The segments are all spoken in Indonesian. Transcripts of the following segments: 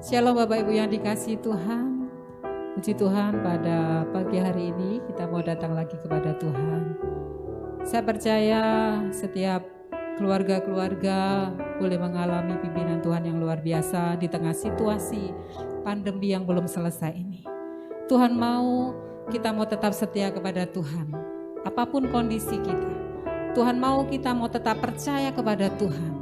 Shalom Bapak Ibu yang dikasihi Tuhan. Puji Tuhan, pada pagi hari ini kita mau datang lagi kepada Tuhan. Saya percaya setiap keluarga-keluarga boleh mengalami pimpinan Tuhan yang luar biasa di tengah situasi pandemi yang belum selesai ini. Tuhan mau kita mau tetap setia kepada Tuhan, apapun kondisi kita. Tuhan mau kita mau tetap percaya kepada Tuhan,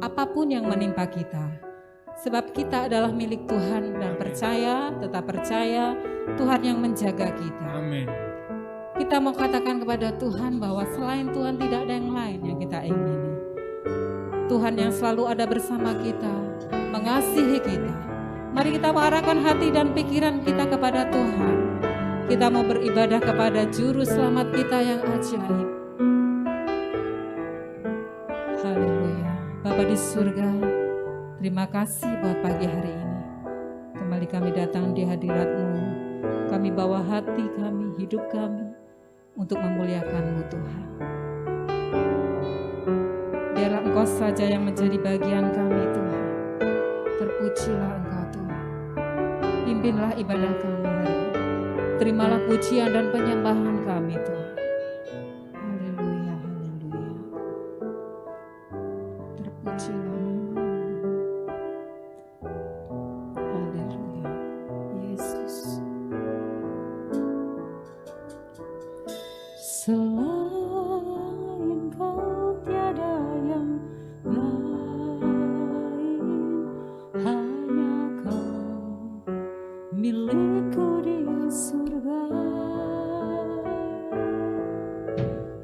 apapun yang menimpa kita. Sebab kita adalah milik Tuhan dan percaya, tetap percaya Tuhan yang menjaga kita. Amin. Kita mau katakan kepada Tuhan bahwa selain Tuhan tidak ada yang lain yang kita ingini. Tuhan yang selalu ada bersama kita, mengasihi kita. Mari kita mengarahkan hati dan pikiran kita kepada Tuhan. Kita mau beribadah kepada Juru Selamat kita yang ajaib. Haleluya. Bapa di surga, terima kasih buat pagi hari ini. Kembali kami datang di hadirat-Mu. Kami bawa hati kami, hidup kami untuk memuliakan-Mu Tuhan. Biarlah Engkau saja yang menjadi bagian kami Tuhan. Terpujilah Engkau Tuhan. Pimpinlah ibadah kami hari ini. Terimalah pujian dan penyembahan kami Tuhan. Haleluya, haleluya. Terpujilah. Selain Kau tiada yang lain, hanya Kau milikku di surga.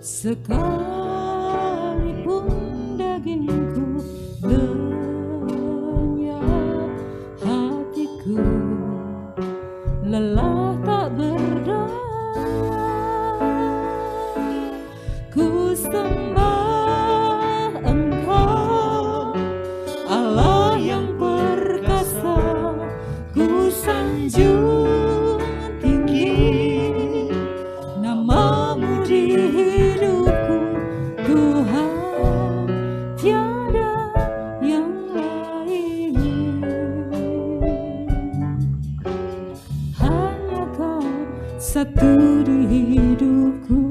Sekalipun dagingku lenyap, hatiku lelah tak berdaya. Ku sembah Engkau, Allah yang perkasa. Ku sanjung tinggi nama-Mu di hidupku, Tuhan, tiada yang lain. Hanya Kau satu di hidupku.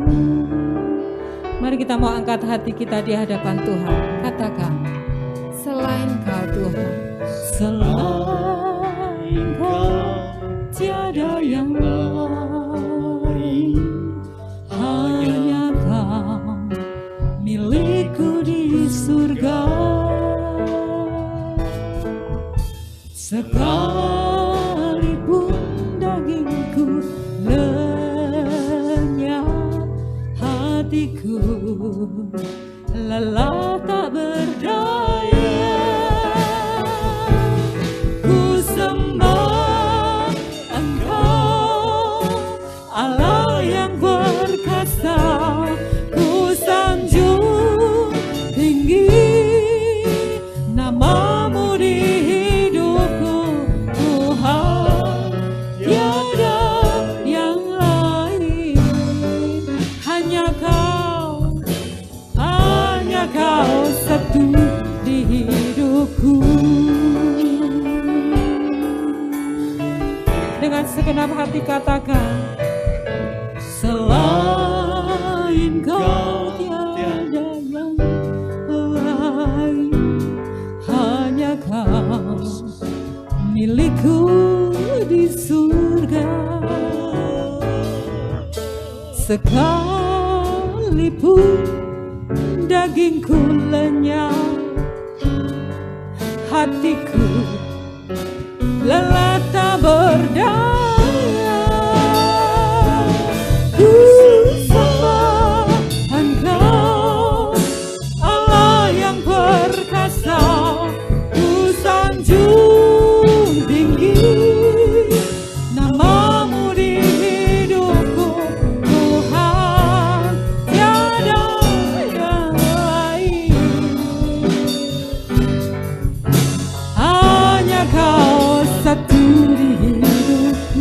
Mari kita mau angkat hati kita di hadapan Tuhan. Katakan, selain Kau Tuhan, selain Kau tiada yang lain. Hanya Kau milikku di surga. Sekalipun dagingku lenyap, hatiku lelah tak berdaya. Ku sembah Engkau, Allah yang perkasa. Ku sanjung tinggi nama-Mu di hidupku, Tuhan, tiada yang lain. Hanya Kau satu di hidupku. Dengan segenap hati katakan, selain Kau tiada yang lain. Hanya Kau milikku di surga. Sekalipun dagingku lenyap, hatiku lelah tak berdaya. Ku sembah Engkau, Allah yang perkasa. Ku sanjung tinggi nama-Mu di hidupku, Tuhan, tiada yang lain. Hanya Kau satu di hidupku.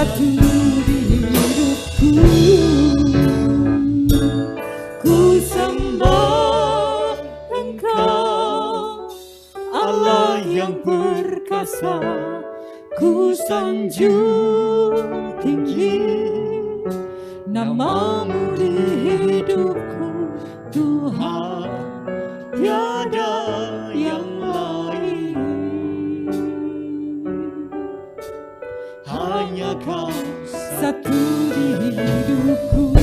satu di hidupku. Ku sembah Engkau, Allah yang perkasa. Ku sanjung tinggi namamu di hidupku, Tuhan, tiada yang lain. Hanya Kau satu di hidupku.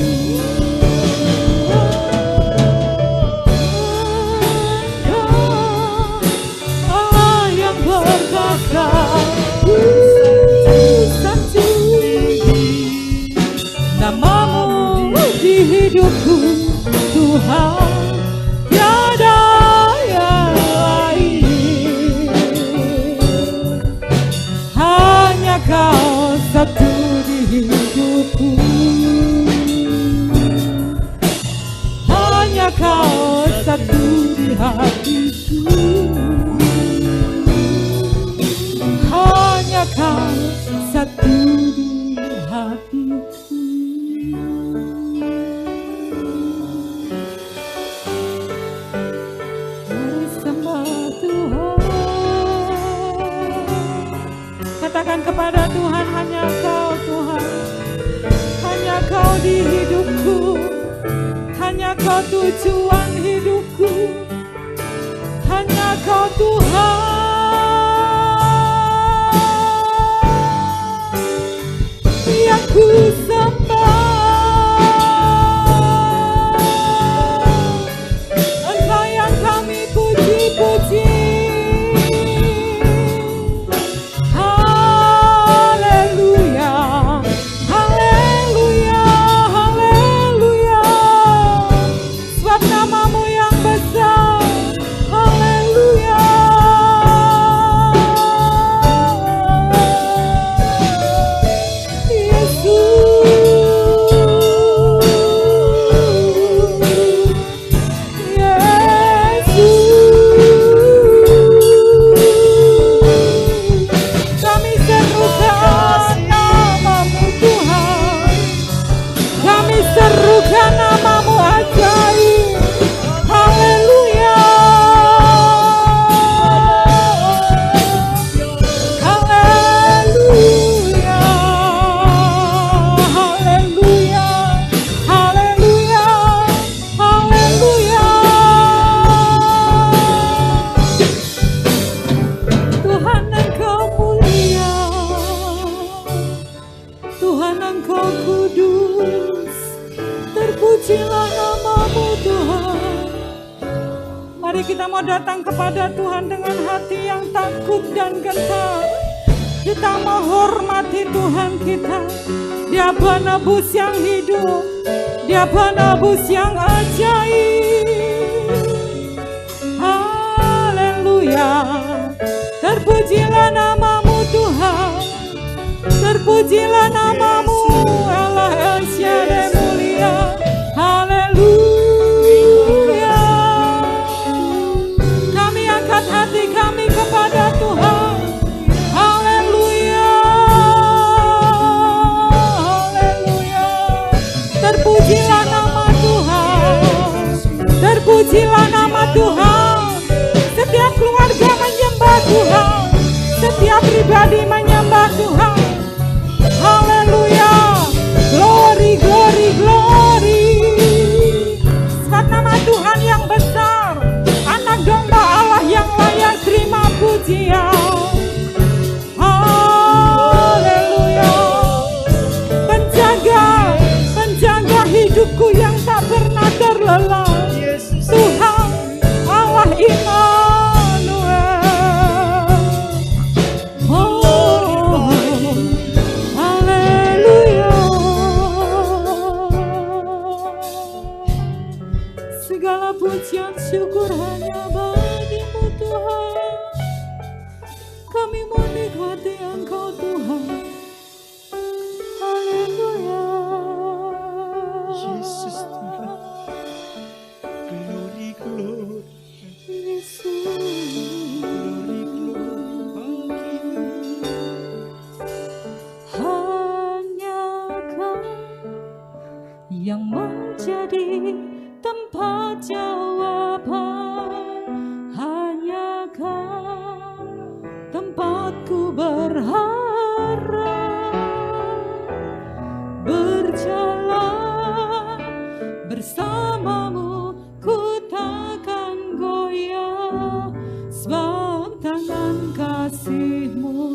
Allah yang perkasa, ku sanjung tinggi namamu di hidupku, Tuhan, tiada yang lain. Hanya Kau satu di hidupku. Hanya Kau satu di hatiku. Hanya Kau satu di hatiku. Katakan kepada Tuhan, hanya Kau Tuhan, hanya Kau di hidupku, hanya Kau tujuan hidupku, hanya Kau Tuhan yang ku sembah. Engkau yang kami puji-puji. Kita mau datang kepada Tuhan dengan hati yang takut dan gentar. Kita mau hormati Tuhan kita. Dia penebus yang hidup, Dia penebus yang ajaib. Haleluya. Terpujilah namamu Tuhan, terpujilah namamu Allah El Shaddai mulia. Haleluya. Hati kami kepada Tuhan. Haleluya. Haleluya. Terpujilah nama Tuhan, terpujilah nama Tuhan. Setiap keluarga menyembah Tuhan, setiap pribadi menyembah Tuhan. Haleluya. ku berharap berjalan bersamamu, ku takkan goyah sebab tangan kasih-Mu.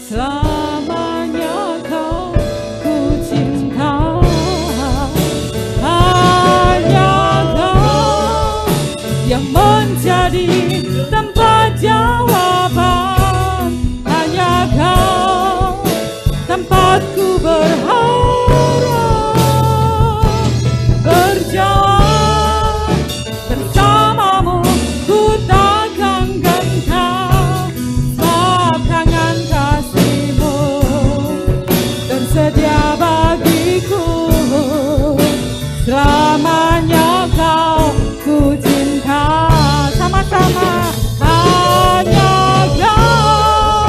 Selamanya Kau ku cinta, hanya Kau yang menjadi tempat jawaban, hanya Kau tempatku berharap berjalan bersamamu, ku takkan gentar sebab tangan kasih-Mu tersedia bagiku. Selamanya Kau ku cinta, sama-sama. Hanya Kau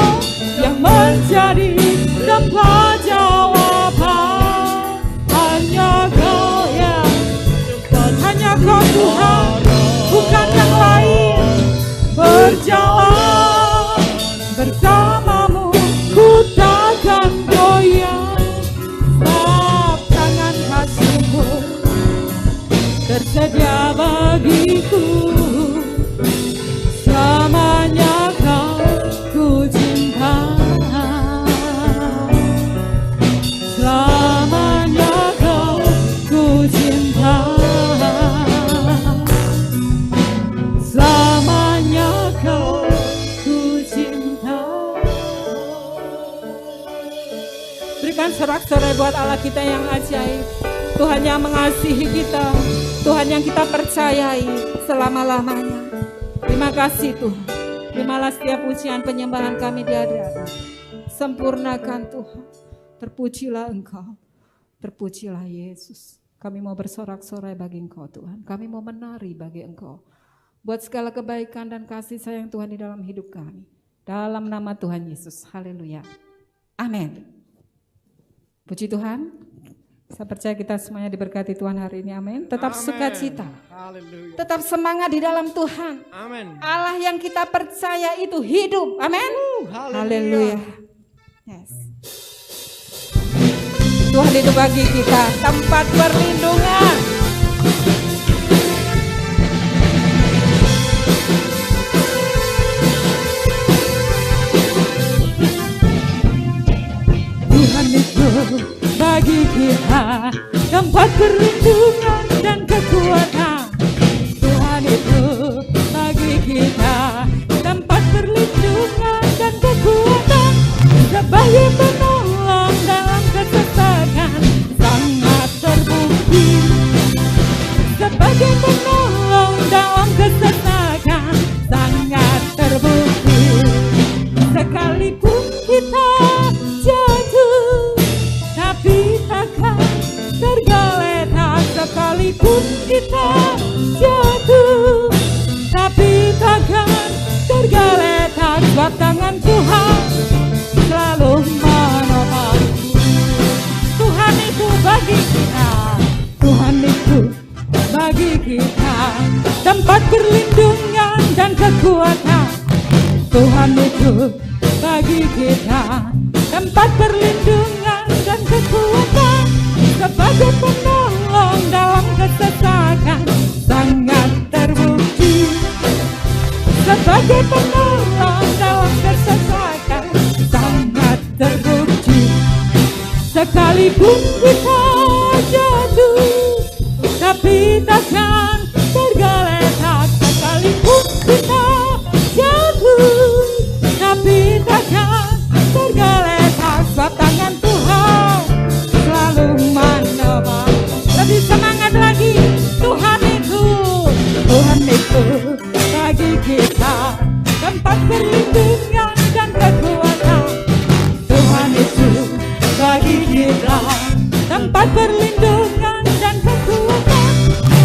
yang menjadi tempat jawaban, hanya Kau yang hanya Kau Tuhan, bukan yang lain. Berjalan bersamamu, ku takkan goyah sebab tangan kasih-Mu tersedia bagiku. Selamanya Kau ku cinta, selamanya Kau ku cinta, selamanya Kau ku cinta. Berikan sorak-sorai buat Allah kita yang ajaib, Tuhan yang mengasihi kita, Tuhan yang kita percayai selama-lamanya. Terima kasih Tuhan. Terimalah setiap pujian penyembahan kami di hadirat. Sempurnakan Tuhan. Terpujilah Engkau. Terpujilah Yesus. Kami mau bersorak-sorai bagi Engkau Tuhan. Kami mau menari bagi Engkau. Buat segala kebaikan dan kasih sayang Tuhan di dalam hidup kami. Dalam nama Tuhan Yesus. Haleluya. Amin. Puji Tuhan. Saya percaya kita semuanya diberkati Tuhan hari ini, amin. Tetap sukacita, tetap semangat di dalam Tuhan. Amin. Allah yang kita percaya itu hidup, amin. Haleluya. Yes. Tuhan hidup bagi kita, tempat perlindungan. Tuhan itu bagi kita tempat perlindungan dan kekuatan. Tuhan itu bagi kita tempat perlindungan dan kekuatan. Sebagai penolong dalam kesesakan sangat terbukti. Sebagai penolong dalam kesesakan sangat terbukti. Sekalipun kita jatuh tapi takkan tergeletak, sekalipun kita jatuh tapi takkan tergeletak, sebab tangan Tuhan selalu menopang. Tuhan itu bagi kita, Tuhan itu bagi kita tempat perlindungan dan kekuatan. Tuhan itu bagi kita tempat perlindungan dan kekuatan. Sebagai penolong dalam kesesakan sangat terbukti. Sebagai penolong dalam kesesakan sangat terbukti. Sekalipun kita jatuh tapi takkan tergeletak. Sekalipun kita jatuh tapi takkan tergeletak, sebab tangan Tuhan selalu menopang. Lebih semangat lagi. Tuhan itu bagi kita tempat perlindungan dan kekuatan. Tuhan itu bagi kita tempat perlindungan dan kekuatan.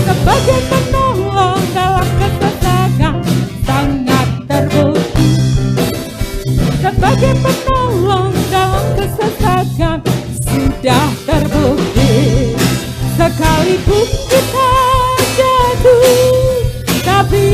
Sebagai penolong dalam kesesakan sangat terbukti. Sebagai penolong dalam kesesakan sudah terbukti. Sekalipun kita jatuh tapi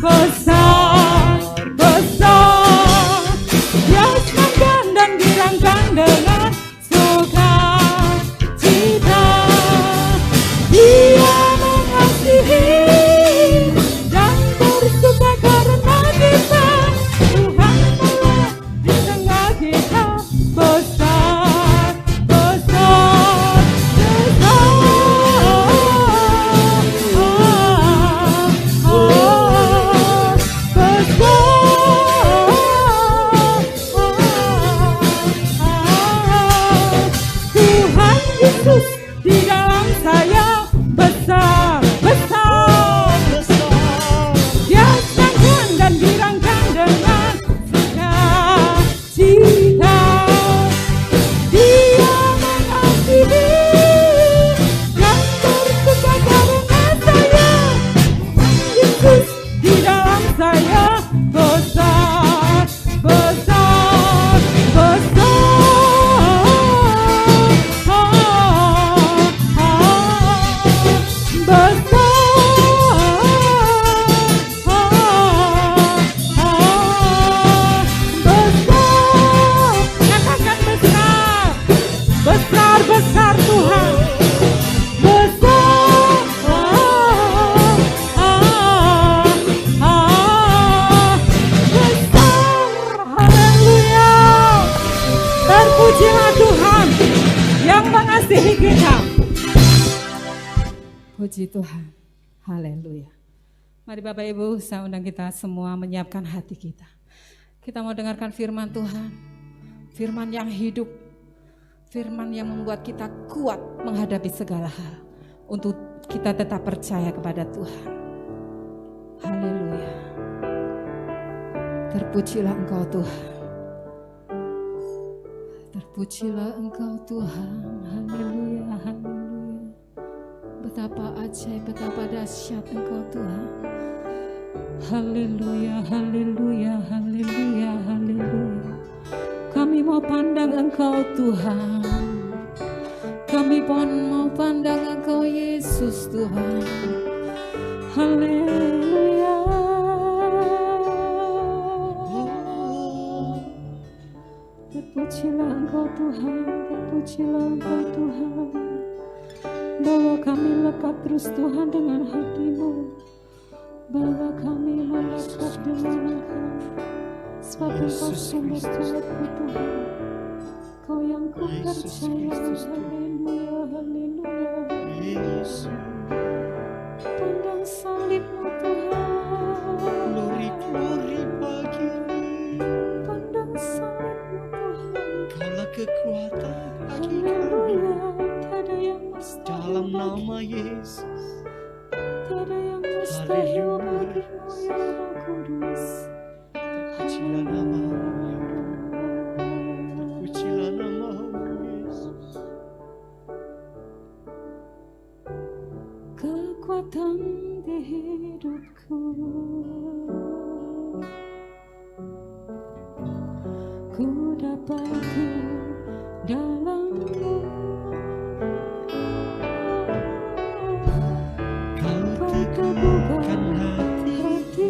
besar, besar. Dia senangkan dan girangkan dengan sukacita. Dia mengasihi dan bersuka karena kita. Tuhan Allah di tengah kita. Besar, besar, Tuhan Yesus di dalam saya besar, besar, besar. Dia senangkan dan girangkan dengan sukacita. Dia mengasihi dan bersuka karena saya. Yesus di dalam saya besar, besar, besar. Besar, besar Tuhan, besar, besar, haleluya. Terpujilah Tuhan yang mengasihi kita. Puji Tuhan, haleluya. Mari Bapak Ibu, saya undang kita semua menyiapkan hati kita. Kita mau dengarkan firman Tuhan, firman yang hidup, firman yang membuat kita kuat menghadapi segala hal, untuk kita tetap percaya kepada Tuhan. Haleluya. Terpujilah Engkau Tuhan. Terpujilah Engkau Tuhan. Haleluya, haleluya. Betapa ajaib, betapa dahsyat Engkau Tuhan. Haleluya, haleluya, haleluya, haleluya. Kami mau pandang Engkau Tuhan. Kami pun mau pandang Engkau Yesus Tuhan. Haleluya. Terpujilah Engkau Tuhan, terpujilah Engkau Tuhan. Bawa kami lekat terus Tuhan dengan hati-Mu. Bawa kami melekat dengan Engkau. Sebab Engkau sungguh Tuhanku Tuhan. Kau yang ku percaya. Haleluya, haleluya. Pandang salib-Mu Tuhan. Glory, glory bagimu. Pandang salib-Mu Tuhan. Kaulah kekuatan bagi Haleluya. kami. Tiada yang mustahil Dalam nama bagi-Mu. Yesus. Tiada yang mustahil Haleluya. bagi-Mu ya Roh Kudus. Terpujilah nama-Mu ya Allah. Terpujilah nama-Mu Yesus. Kekuatan di hidupku, ku dapati dalam-Mu. Kau teguhkan hatiku.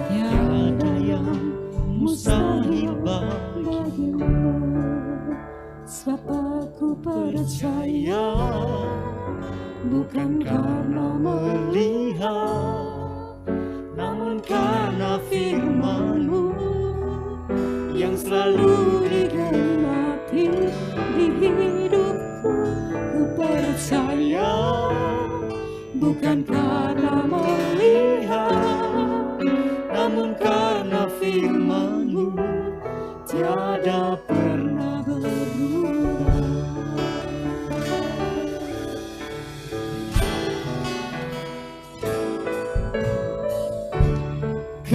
Tiada yang mustahil bagimu. Sebab aku percaya, Bukan karena melihat, namun karena firman-Mu yang selalu digenapi di hidupku. Ku percaya, bukan karena melihat, namun karena firman-Mu tiada pernah berubah.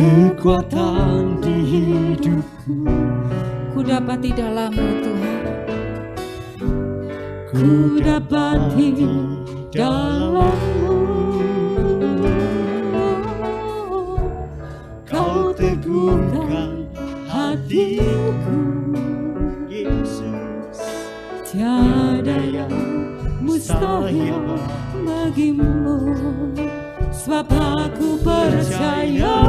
Kekuatan di hidupku, Ku dapati dalam-Mu Tuhan. ku dapati dalam-Mu. Kau teguhkan hatiku, Yesus. Tiada yang mustahil bagimu. sebab aku percaya,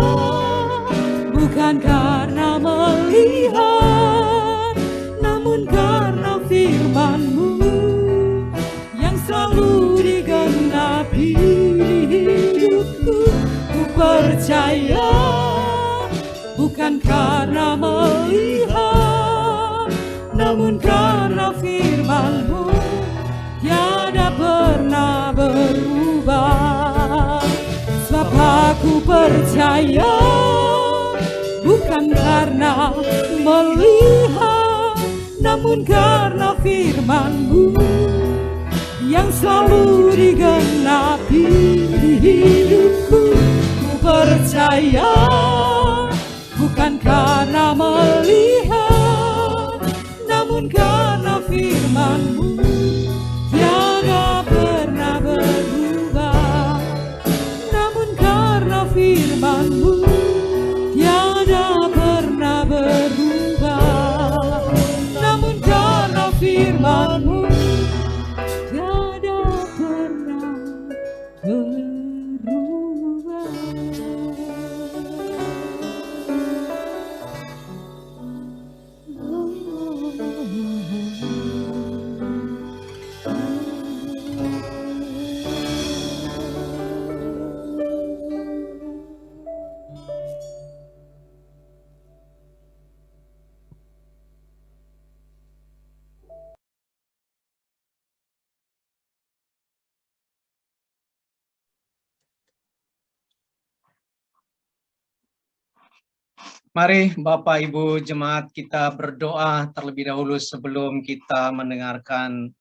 bukan karena melihat, namun karena firman-Mu yang selalu digenapi di hidupku. Ku percaya, bukan karena melihat, namun karena firman-Mu tiada pernah berubah. Sebab aku percaya, bukan karena melihat, namun karena firman-Mu yang selalu digenapi di hidupku. Ku percaya, bukan karena melihat, namun karena firman-Mu tiada pernah berubah. Namun karena firman-Mu tiada pernah berubah. Namun karena firman-Mu tiada pernah berubah. Mari Bapak Ibu Jemaat kita berdoa terlebih dahulu sebelum kita mendengarkan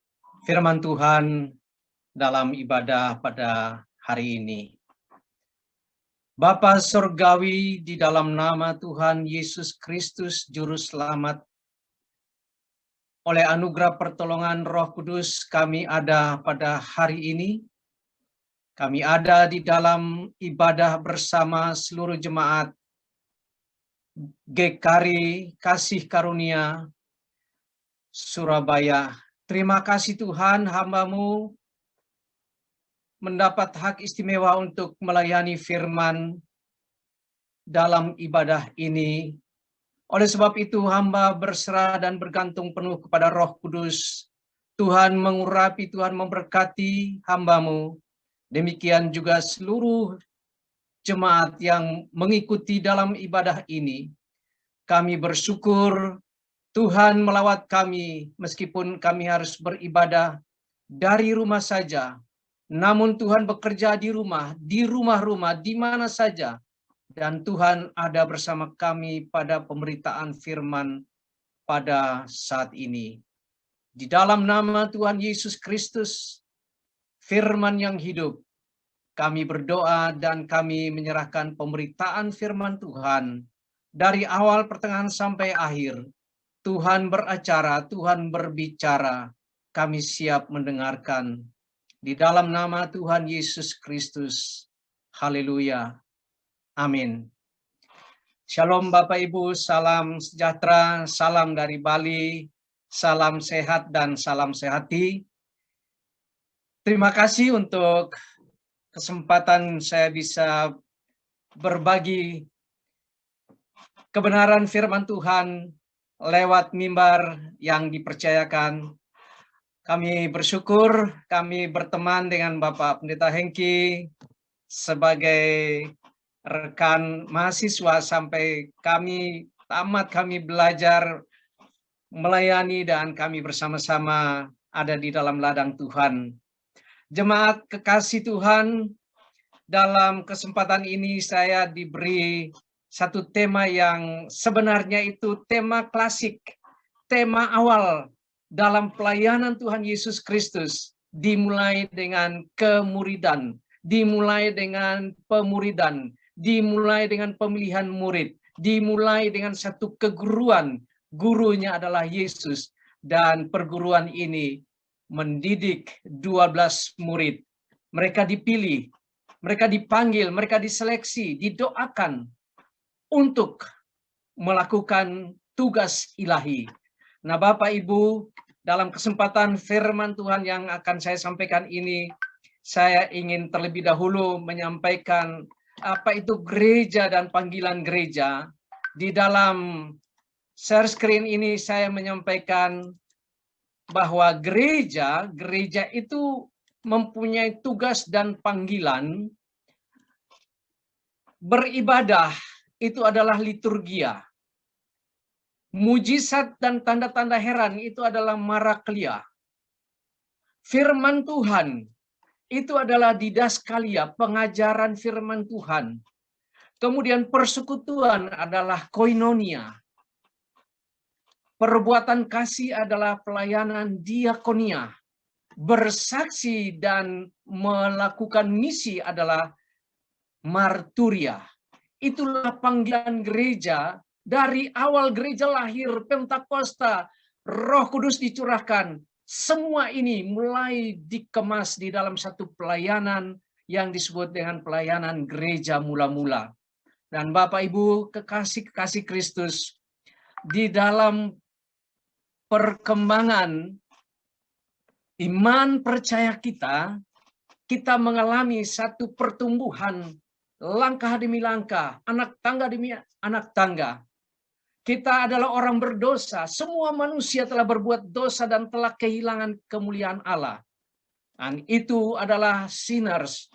firman Tuhan dalam ibadah pada hari ini. Bapa Surgawi, di dalam nama Tuhan Yesus Kristus Juru Selamat, oleh anugerah pertolongan Roh Kudus kami ada pada hari ini. Kami ada di dalam ibadah bersama seluruh jemaat GKRI Kasih Karunia Surabaya. Terima kasih Tuhan, hamba-Mu mendapat hak istimewa untuk melayani firman dalam ibadah ini. Oleh sebab itu hamba berserah dan bergantung penuh kepada Roh Kudus. Tuhan mengurapi, Tuhan memberkati hamba-Mu. Demikian juga seluruh jemaat yang mengikuti dalam ibadah ini. Kami bersyukur Tuhan melawat kami meskipun kami harus beribadah dari rumah saja. Namun Tuhan bekerja di rumah-rumah, di mana saja. Dan Tuhan ada bersama kami pada pemberitaan firman pada saat ini. Di dalam nama Tuhan Yesus Kristus, firman yang hidup, kami berdoa dan kami menyerahkan pemberitaan firman Tuhan dari awal, pertengahan, sampai akhir. Tuhan beracara, Tuhan berbicara, kami siap mendengarkan. Di dalam nama Tuhan Yesus Kristus. Haleluya. Amin. Shalom Bapak Ibu, salam sejahtera, salam dari Bali, salam sehat dan salam sehati. Terima kasih untuk kesempatan saya bisa berbagi kebenaran firman Tuhan lewat mimbar yang dipercayakan. Kami bersyukur kami berteman dengan Bapak Pendeta Hengki sebagai rekan mahasiswa sampai kami tamat, kami belajar melayani dan kami bersama-sama ada di dalam ladang Tuhan. Jemaat kekasih Tuhan, dalam kesempatan ini saya diberi satu tema yang sebenarnya itu tema klasik, tema awal dalam pelayanan Tuhan Yesus Kristus, dimulai dengan kemuridan, dimulai dengan pemuridan, dimulai dengan pemilihan murid, dimulai dengan satu keguruan, gurunya adalah Yesus, dan perguruan ini mendidik 12 murid. Mereka dipilih, mereka dipanggil, mereka diseleksi, didoakan untuk melakukan tugas ilahi. Nah, Bapak Ibu, dalam kesempatan firman Tuhan yang akan saya sampaikan ini, saya ingin terlebih dahulu menyampaikan apa itu gereja dan panggilan gereja. Di dalam share screen ini saya menyampaikan bahwa gereja itu mempunyai tugas dan panggilan. Beribadah itu adalah liturgia. Mujizat dan tanda-tanda heran itu adalah maraklia. Firman Tuhan itu adalah didaskalia, pengajaran firman Tuhan. Kemudian persekutuan adalah koinonia. Perbuatan kasih adalah pelayanan diakonia. Bersaksi dan melakukan misi adalah marturia. Itulah panggilan gereja. Dari awal gereja lahir, Pentakosta, Roh Kudus dicurahkan. Semua ini mulai dikemas di dalam satu pelayanan yang disebut dengan pelayanan gereja mula-mula. Dan Bapak Ibu kekasih-kekasih Kristus, di dalam perkembangan iman percaya kita mengalami satu pertumbuhan langkah demi langkah, anak tangga demi anak tangga. Kita adalah orang berdosa, semua manusia telah berbuat dosa dan telah kehilangan kemuliaan Allah. Dan itu adalah sinners.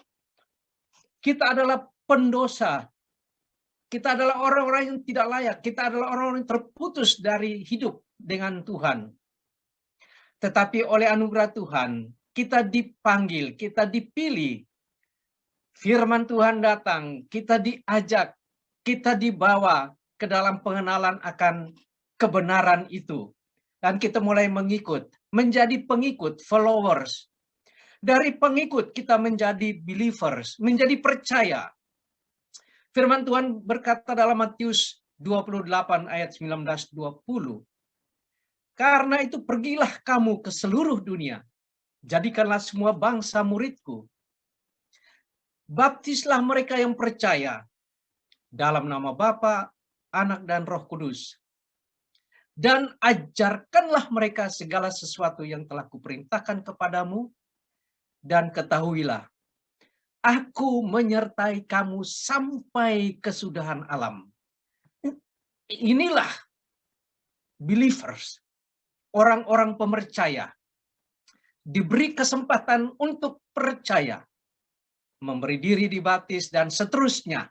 Kita adalah pendosa. Kita adalah orang-orang yang tidak layak. Kita adalah orang-orang yang terputus dari hidup dengan Tuhan. Tetapi oleh anugerah Tuhan, kita dipanggil, kita dipilih. Firman Tuhan datang, kita diajak, kita dibawa ke dalam pengenalan akan kebenaran itu. Dan kita mulai mengikut, menjadi pengikut, followers. Dari pengikut kita menjadi believers, menjadi percaya. Firman Tuhan berkata dalam Matius 28 ayat 19-20. Karena itu pergilah kamu ke seluruh dunia, jadikanlah semua bangsa muridku. Baptislah mereka yang percaya dalam nama Bapa, Anak, dan Roh Kudus. Dan ajarkanlah mereka segala sesuatu yang telah kuperintahkan kepadamu, dan ketahuilah, aku menyertai kamu sampai kesudahan alam. Inilah believers, orang-orang pemercaya, diberi kesempatan untuk percaya, memberi diri dibaptis, dan seterusnya.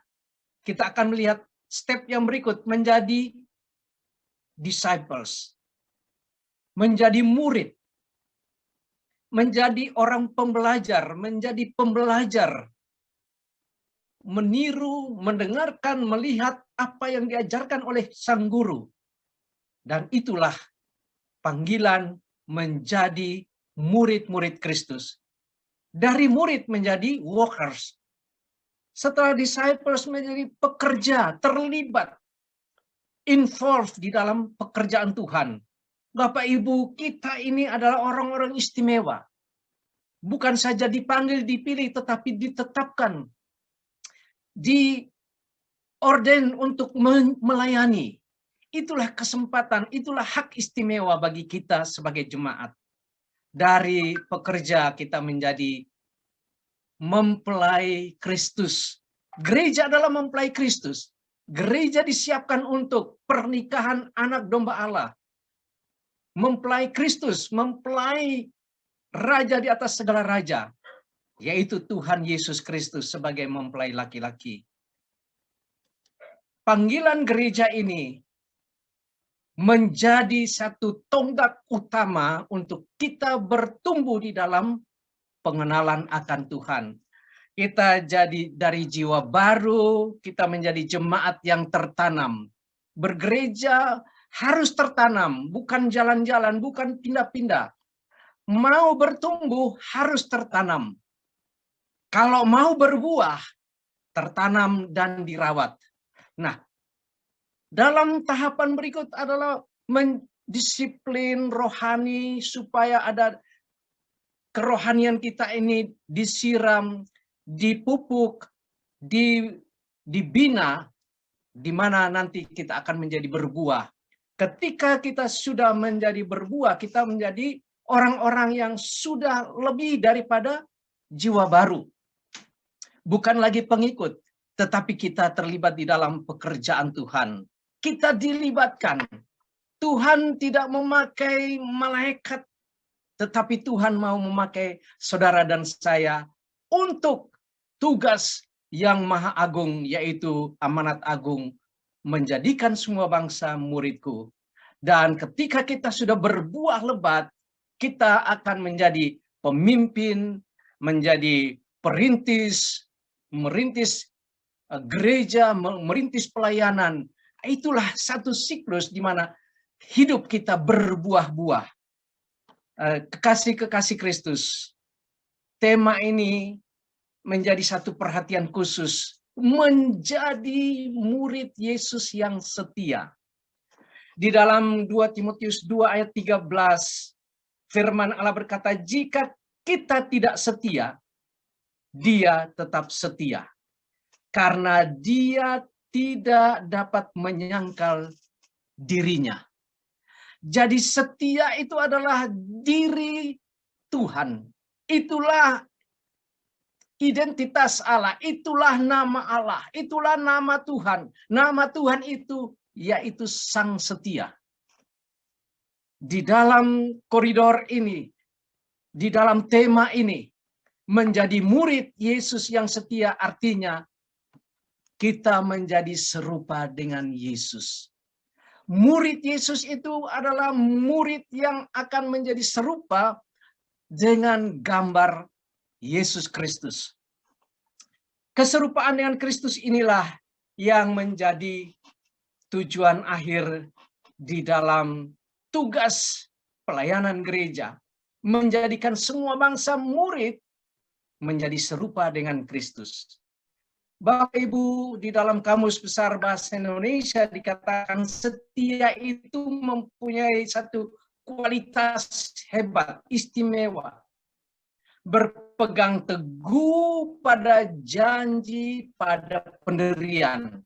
Kita akan melihat step yang berikut, menjadi disciples, menjadi murid, menjadi orang pembelajar, menjadi pembelajar, meniru, mendengarkan, melihat apa yang diajarkan oleh sang guru. Dan itulah panggilan menjadi murid-murid Kristus. Dari murid menjadi workers. Setelah disciples menjadi pekerja, terlibat, involved di dalam pekerjaan Tuhan. Bapak Ibu, kita ini adalah orang-orang istimewa. Bukan saja dipanggil, dipilih, tetapi ditetapkan. Diorden untuk melayani. Itulah kesempatan, itulah hak istimewa bagi kita sebagai jemaat. Dari pekerja kita menjadi mempelai Kristus. Gereja adalah mempelai Kristus. Gereja disiapkan untuk pernikahan anak domba Allah. Mempelai Kristus, mempelai Raja di atas segala raja, yaitu Tuhan Yesus Kristus sebagai mempelai laki-laki. Panggilan gereja ini menjadi satu tonggak utama untuk kita bertumbuh di dalam pengenalan akan Tuhan. Kita jadi dari jiwa baru, kita menjadi jemaat yang tertanam. Bergereja harus tertanam, bukan jalan-jalan, bukan pindah-pindah. Mau bertumbuh harus tertanam. Kalau mau berbuah, tertanam dan dirawat. Nah, dalam tahapan berikut adalah mendisiplin rohani supaya ada kerohanian kita ini disiram, dipupuk, dibina, di mana nanti kita akan menjadi berbuah. Ketika kita sudah menjadi berbuah, kita menjadi orang-orang yang sudah lebih daripada jiwa baru. Bukan lagi pengikut, tetapi kita terlibat di dalam pekerjaan Tuhan. Kita dilibatkan. Tuhan tidak memakai malaikat, tetapi Tuhan mau memakai saudara dan saya untuk tugas yang maha agung, yaitu amanat agung, menjadikan semua bangsa muridku. Dan ketika kita sudah berbuah lebat, kita akan menjadi pemimpin, menjadi perintis, merintis gereja, merintis pelayanan. Itulah satu siklus di mana hidup kita berbuah-buah. Kekasih-kekasih Kristus, tema ini menjadi satu perhatian khusus, menjadi murid Yesus yang setia. Di dalam 2 Timotius 2 ayat 13, firman Allah berkata, jika kita tidak setia, Dia tetap setia. Karena Dia tidak dapat menyangkal dirinya. Jadi setia itu adalah diri Tuhan. Itulah identitas Allah. Itulah nama Allah. Itulah nama Tuhan. Nama Tuhan itu yaitu Sang Setia. Di dalam koridor ini, di dalam tema ini, menjadi murid Yesus yang setia artinya kita menjadi serupa dengan Yesus. Murid Yesus itu adalah murid yang akan menjadi serupa dengan gambar Yesus Kristus. Keserupaan dengan Kristus inilah yang menjadi tujuan akhir di dalam tugas pelayanan gereja, menjadikan semua bangsa murid menjadi serupa dengan Kristus. Bapak Ibu, di dalam Kamus Besar Bahasa Indonesia dikatakan setia itu mempunyai satu kualitas hebat, istimewa. Berpegang teguh pada janji, pada pendirian,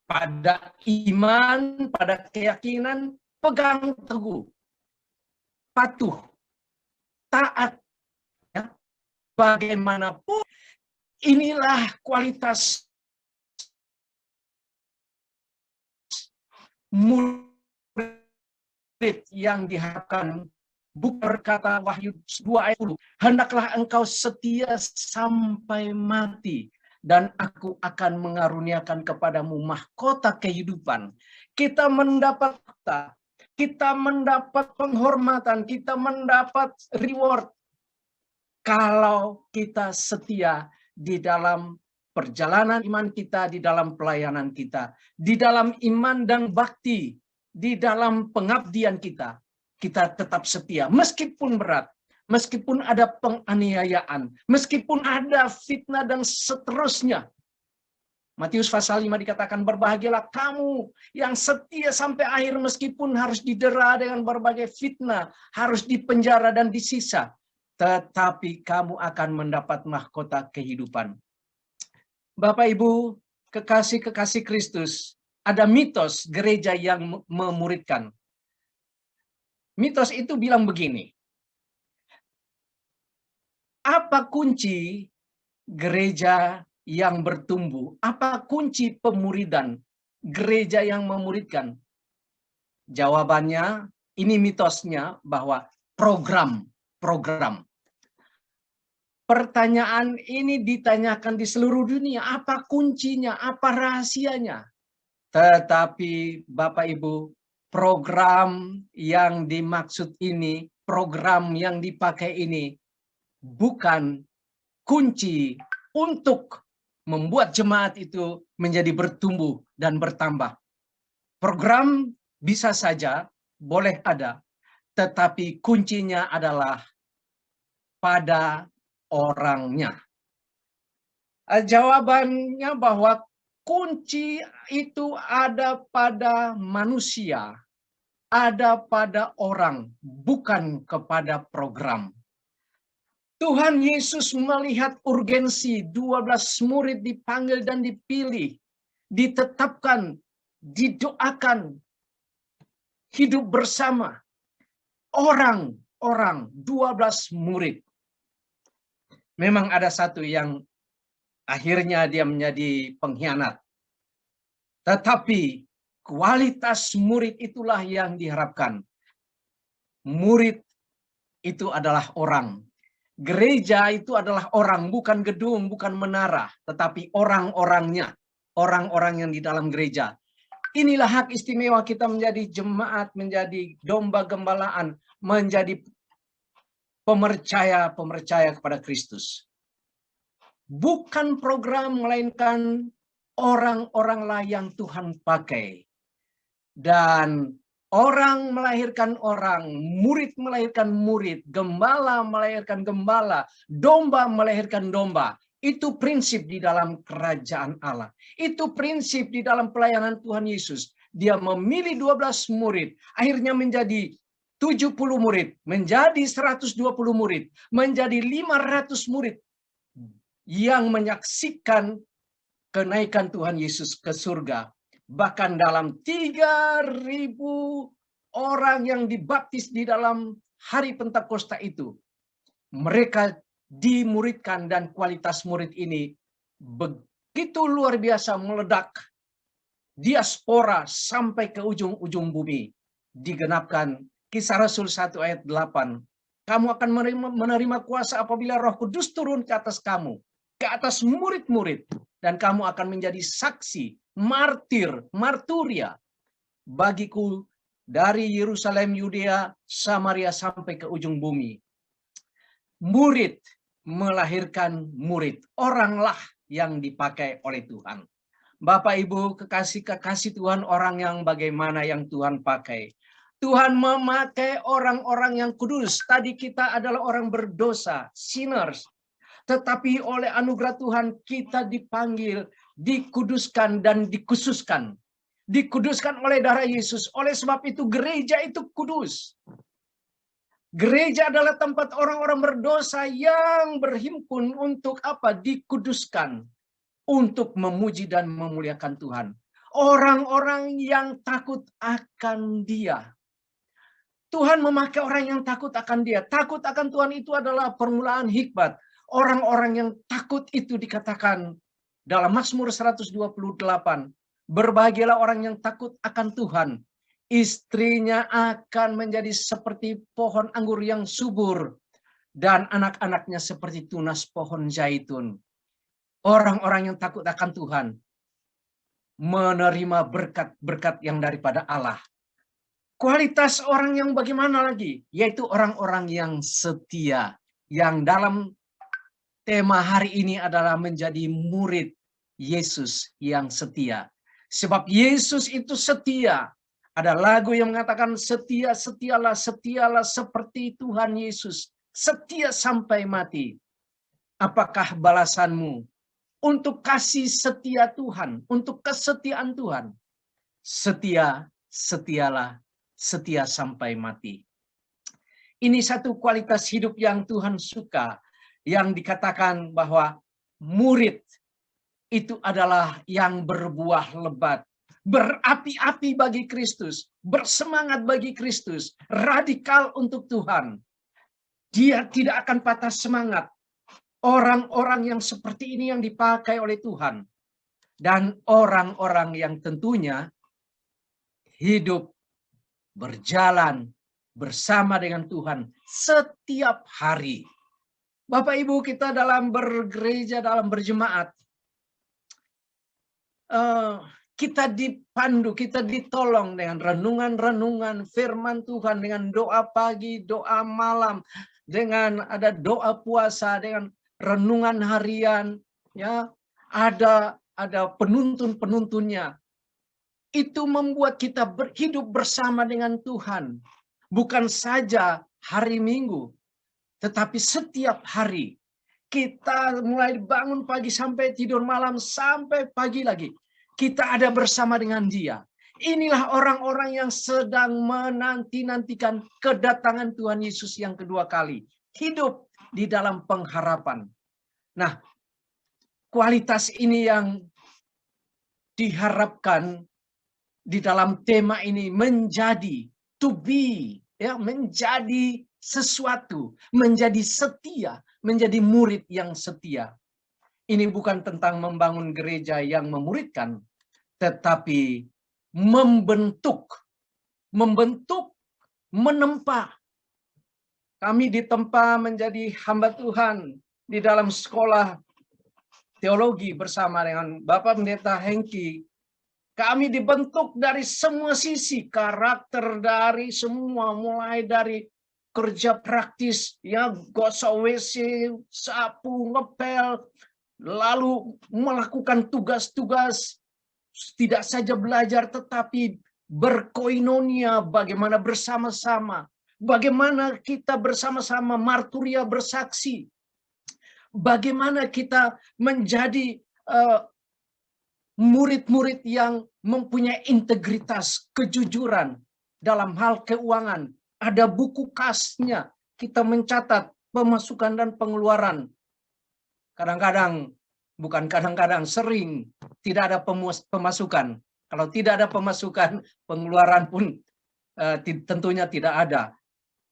pada iman, pada keyakinan, pegang teguh, patuh, taat, ya, bagaimanapun. Inilah kualitas murid yang diharapkan. Bukan berkata Wahyu 2 ayat 10, hendaklah engkau setia sampai mati, dan aku akan mengaruniakan kepadamu mahkota kehidupan. Kita mendapat penghormatan, kita mendapat reward kalau kita setia di dalam perjalanan iman kita, di dalam pelayanan kita, di dalam iman dan bakti, di dalam pengabdian kita, kita tetap setia meskipun berat, meskipun ada penganiayaan, meskipun ada fitnah dan seterusnya. Matius pasal 5 dikatakan, berbahagialah kamu yang setia sampai akhir meskipun harus didera dengan berbagai fitnah, harus dipenjara dan disiksa. Tetapi kamu akan mendapat mahkota kehidupan. Bapak Ibu, kekasih-kekasih Kristus, ada mitos gereja yang memuridkan. Mitos itu bilang begini, apa kunci gereja yang bertumbuh? Apa kunci pemuridan gereja yang memuridkan? Jawabannya, ini mitosnya bahwa program. Pertanyaan ini ditanyakan di seluruh dunia, apa kuncinya, apa rahasianya? Tetapi Bapak Ibu, program yang dimaksud ini, program yang dipakai ini, bukan kunci untuk membuat jemaat itu menjadi bertumbuh dan bertambah. Program bisa saja, boleh ada, tetapi kuncinya adalah pada orangnya. Jawabannya bahwa kunci itu ada pada manusia, ada pada orang, bukan kepada program. Tuhan Yesus melihat urgensi 12 murid dipanggil dan dipilih, ditetapkan, didoakan, hidup bersama. Orang 12 murid. Memang ada satu yang akhirnya dia menjadi pengkhianat. Tetapi kualitas murid itulah yang diharapkan. Murid itu adalah orang. Gereja itu adalah orang, bukan gedung, bukan menara, tetapi orang-orangnya, orang-orang yang di dalam gereja. Inilah hak istimewa kita menjadi jemaat, menjadi domba gembalaan, menjadi pemercaya kepada Kristus. Bukan program, melainkan orang-oranglah yang Tuhan pakai. Dan orang melahirkan orang, murid melahirkan murid, gembala melahirkan gembala, domba melahirkan domba. Itu prinsip di dalam kerajaan Allah. Itu prinsip di dalam pelayanan Tuhan Yesus. Dia memilih 12 murid, akhirnya menjadi 70 murid, menjadi 120 murid, menjadi 500 murid yang menyaksikan kenaikan Tuhan Yesus ke surga. Bahkan dalam 3.000 orang yang dibaptis di dalam hari Pentakosta itu, mereka dimuridkan dan kualitas murid ini begitu luar biasa meledak. Diaspora sampai ke ujung-ujung bumi. Digenapkan Kisah Rasul 1 ayat 8. Kamu akan menerima kuasa apabila Roh Kudus turun ke atas kamu, ke atas murid-murid, dan kamu akan menjadi saksi, marturia bagiku dari Yerusalem, Yudea, Samaria sampai ke ujung bumi. Murid melahirkan murid. Oranglah yang dipakai oleh Tuhan. Bapak Ibu kekasih Tuhan, orang yang bagaimana yang Tuhan pakai. Tuhan memakai orang-orang yang kudus. Tadi kita adalah orang berdosa, sinners. Tetapi oleh anugerah Tuhan kita dipanggil, dikuduskan dan dikhususkan. Dikuduskan oleh darah Yesus. Oleh sebab itu gereja itu kudus. Gereja adalah tempat orang-orang berdosa yang berhimpun untuk apa? Dikuduskan. Untuk memuji dan memuliakan Tuhan. Orang-orang yang takut akan Dia. Tuhan memakai orang yang takut akan Dia. Takut akan Tuhan itu adalah permulaan hikmat. Orang-orang yang takut itu dikatakan dalam Mazmur 128. Berbahagialah orang yang takut akan Tuhan. Istrinya akan menjadi seperti pohon anggur yang subur. Dan anak-anaknya seperti tunas pohon zaitun. Orang-orang yang takut akan Tuhan menerima berkat-berkat yang daripada Allah. Kualitas orang yang bagaimana lagi? Yaitu orang-orang yang setia. Yang dalam tema hari ini adalah menjadi murid Yesus yang setia. Sebab Yesus itu setia. Ada lagu yang mengatakan setia, setialah, setialah seperti Tuhan Yesus. Setia sampai mati. Apakah balasanmu untuk kasih setia Tuhan, untuk kesetiaan Tuhan? Setia, setialah, setia sampai mati. Ini satu kualitas hidup yang Tuhan suka, yang dikatakan bahwa murid itu adalah yang berbuah lebat, berapi-api bagi Kristus, bersemangat bagi Kristus, radikal untuk Tuhan. Dia tidak akan patah semangat. Orang-orang yang seperti ini yang dipakai oleh Tuhan. Dan orang-orang yang tentunya hidup, berjalan bersama dengan Tuhan setiap hari. Bapak Ibu, kita dalam bergereja, dalam berjemaat, kita dipandu, kita ditolong dengan renungan-renungan firman Tuhan, dengan doa pagi, doa malam, dengan ada doa puasa, dengan renungan harian, ya, ada penuntun-penuntunnya. Itu membuat kita hidup bersama dengan Tuhan. Bukan saja hari Minggu, tetapi setiap hari. Kita mulai bangun pagi sampai tidur malam, sampai pagi lagi. Kita ada bersama dengan Dia. Inilah orang-orang yang sedang menanti-nantikan kedatangan Tuhan Yesus yang kedua kali. Hidup di dalam pengharapan. Nah, kualitas ini yang diharapkan di dalam tema ini menjadi to be, ya, menjadi sesuatu, menjadi setia, menjadi murid yang setia. Ini bukan tentang membangun gereja yang memuridkan, tetapi membentuk, menempa. Kami ditempa menjadi hamba Tuhan di dalam sekolah teologi bersama dengan Bapak Pendeta Hengki. Kami dibentuk dari semua sisi, karakter dari semua, mulai dari kerja praktis, ya, gosok WC, sapu, ngepel, lalu melakukan tugas-tugas, tidak saja belajar tetapi berkoinonia, bagaimana bersama-sama, bagaimana kita bersama-sama marturia bersaksi, bagaimana kita menjadi murid-murid yang mempunyai integritas, kejujuran dalam hal keuangan. Ada buku kasnya, kita mencatat pemasukan dan pengeluaran. Kadang-kadang, bukan kadang-kadang, sering tidak ada pemasukan. Kalau tidak ada pemasukan, pengeluaran pun tentunya tidak ada.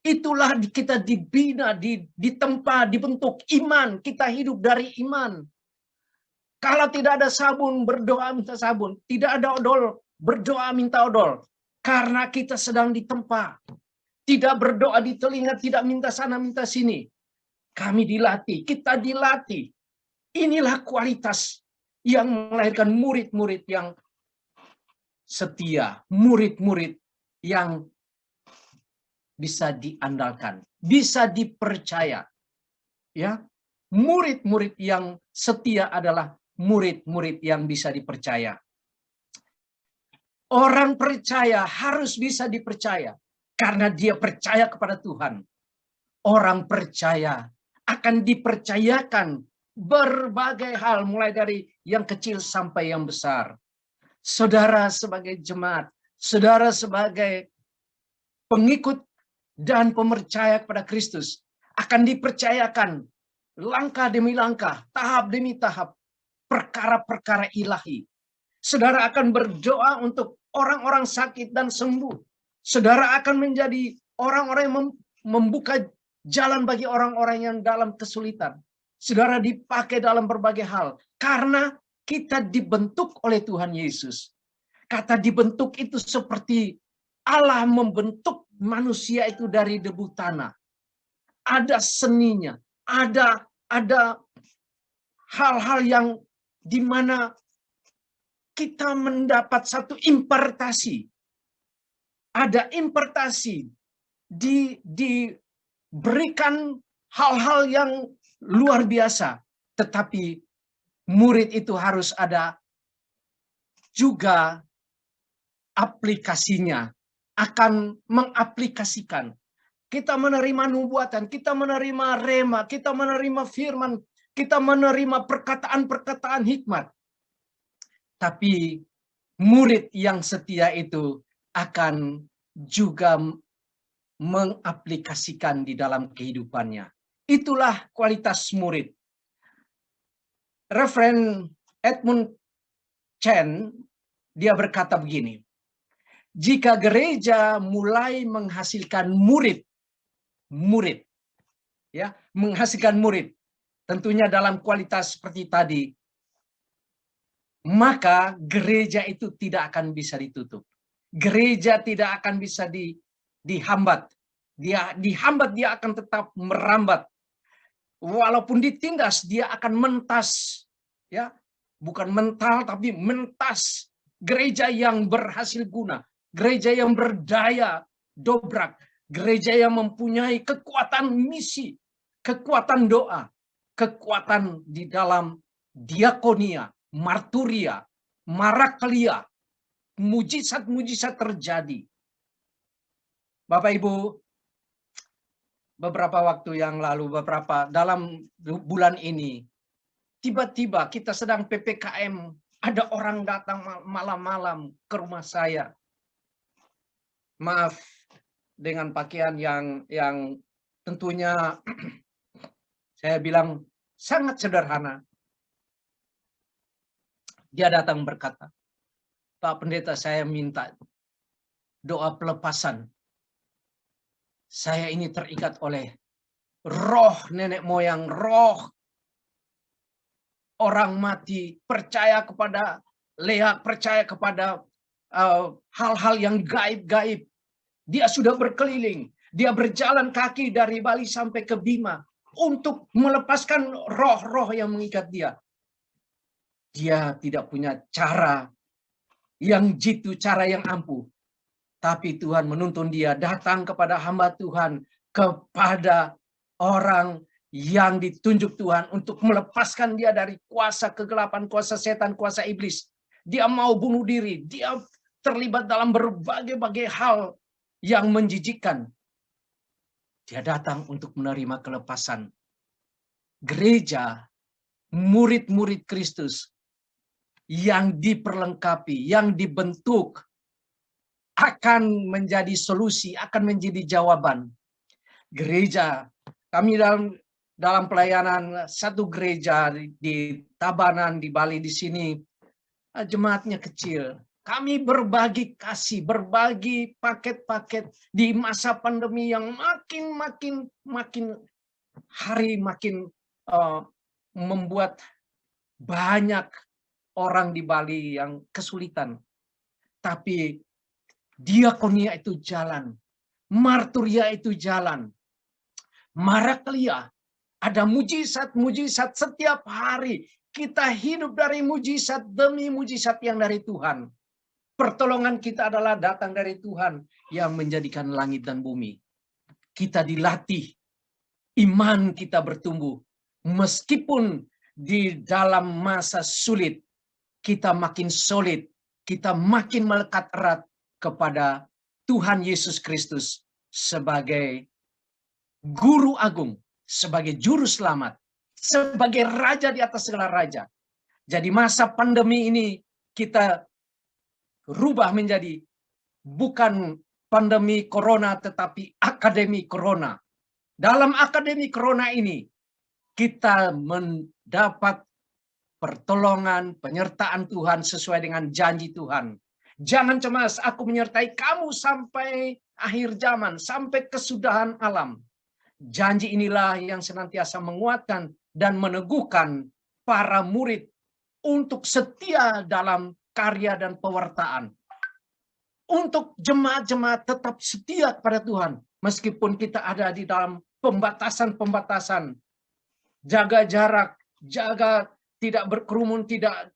Itulah kita dibina, ditempa, dibentuk iman. Kita hidup dari iman. Kalau tidak ada sabun, berdoa minta sabun. Tidak ada odol, berdoa minta odol. Karena kita sedang ditempa. Tidak berdoa di telinga, tidak minta sana, minta sini. Kami dilatih, kita dilatih. Inilah kualitas yang melahirkan murid-murid yang setia. Murid-murid yang bisa diandalkan, bisa dipercaya. Ya, murid-murid yang setia adalah murid-murid yang bisa dipercaya. Orang percaya harus bisa dipercaya karena dia percaya kepada Tuhan. Orang percaya akan dipercayakan berbagai hal, mulai dari yang kecil sampai yang besar. Saudara sebagai jemaat, saudara sebagai pengikut dan pemercaya kepada Kristus akan dipercayakan langkah demi langkah, tahap demi tahap, perkara-perkara ilahi. Saudara akan berdoa untuk orang-orang sakit dan sembuh. Saudara akan menjadi orang-orang yang membuka jalan bagi orang-orang yang dalam kesulitan. Saudara dipakai dalam berbagai hal. Karena kita dibentuk oleh Tuhan Yesus. Kata dibentuk itu seperti Allah membentuk manusia itu dari debu tanah. Ada seninya. Ada hal-hal yang di mana kita mendapat satu impartasi. Ada impartasi, diberikan hal-hal yang luar biasa. Tetapi murid itu harus ada juga aplikasinya, akan mengaplikasikan. Kita menerima nubuatan, kita menerima rema, kita menerima firman, kita menerima perkataan-perkataan hikmat. Tapi murid yang setia itu akan juga mengaplikasikan di dalam kehidupannya. Itulah kualitas murid. Reverend Edmund Chen, dia berkata begini, jika gereja mulai menghasilkan murid, ya, menghasilkan murid, tentunya dalam kualitas seperti tadi, maka gereja itu tidak akan bisa ditutup. Gereja tidak akan bisa dihambat. Dia akan tetap merambat. Walaupun ditindas, dia akan mentas, ya, bukan mental tapi mentas. Gereja yang berhasil guna, gereja yang berdaya dobrak, gereja yang mempunyai kekuatan misi, kekuatan doa, kekuatan di dalam diakonia, marturia, maraklia, mujizat-mujizat terjadi. Bapak Ibu, beberapa waktu yang lalu, dalam bulan ini, tiba-tiba kita sedang PPKM, ada orang datang malam-malam ke rumah saya. Maaf, dengan pakaian yang tentunya saya bilang sangat sederhana. Dia datang berkata, Pak Pendeta, saya minta doa pelepasan. Saya ini terikat oleh roh nenek moyang, roh orang mati, percaya kepada Leak, percaya kepada hal-hal yang gaib-gaib. Dia sudah berkeliling, dia berjalan kaki dari Bali sampai ke Bima untuk melepaskan roh-roh yang mengikat dia. Dia tidak punya cara yang jitu, cara yang ampuh. Tapi Tuhan menuntun dia datang kepada hamba Tuhan, kepada orang yang ditunjuk Tuhan untuk melepaskan dia dari kuasa kegelapan, kuasa setan, kuasa iblis. Dia mau bunuh diri, dia terlibat dalam berbagai-bagai hal yang menjijikkan. Dia datang untuk menerima kelepasan. Gereja, murid-murid Kristus yang diperlengkapi, yang dibentuk, akan menjadi solusi, akan menjadi jawaban. Gereja, kami dalam pelayanan satu gereja di Tabanan, di Bali, di sini, jemaatnya kecil. Kami berbagi kasih, berbagi paket-paket di masa pandemi yang makin hari makin membuat banyak orang di Bali yang kesulitan. Tapi diakonia itu jalan, marturia itu jalan, maraklia, ada mujizat-mujizat setiap hari. Kita hidup dari mujizat demi mujizat yang dari Tuhan. Pertolongan kita adalah datang dari Tuhan yang menjadikan langit dan bumi. Kita dilatih, iman kita bertumbuh. Meskipun di dalam masa sulit, kita makin solid, kita makin melekat erat kepada Tuhan Yesus Kristus sebagai Guru Agung, sebagai Juru Selamat, sebagai Raja di atas segala raja. Jadi masa pandemi ini kita rubah menjadi bukan pandemi corona tetapi akademi corona. Dalam akademi corona ini kita mendapat pertolongan, penyertaan Tuhan sesuai dengan janji Tuhan. Jangan cemas, aku menyertai kamu sampai akhir zaman, sampai kesudahan alam. Janji inilah yang senantiasa menguatkan dan meneguhkan para murid untuk setia dalam karya dan pewartaan. Untuk jemaat-jemaat tetap setia kepada Tuhan, meskipun kita ada di dalam pembatasan-pembatasan. Jaga jarak, jaga tidak berkerumun, tidak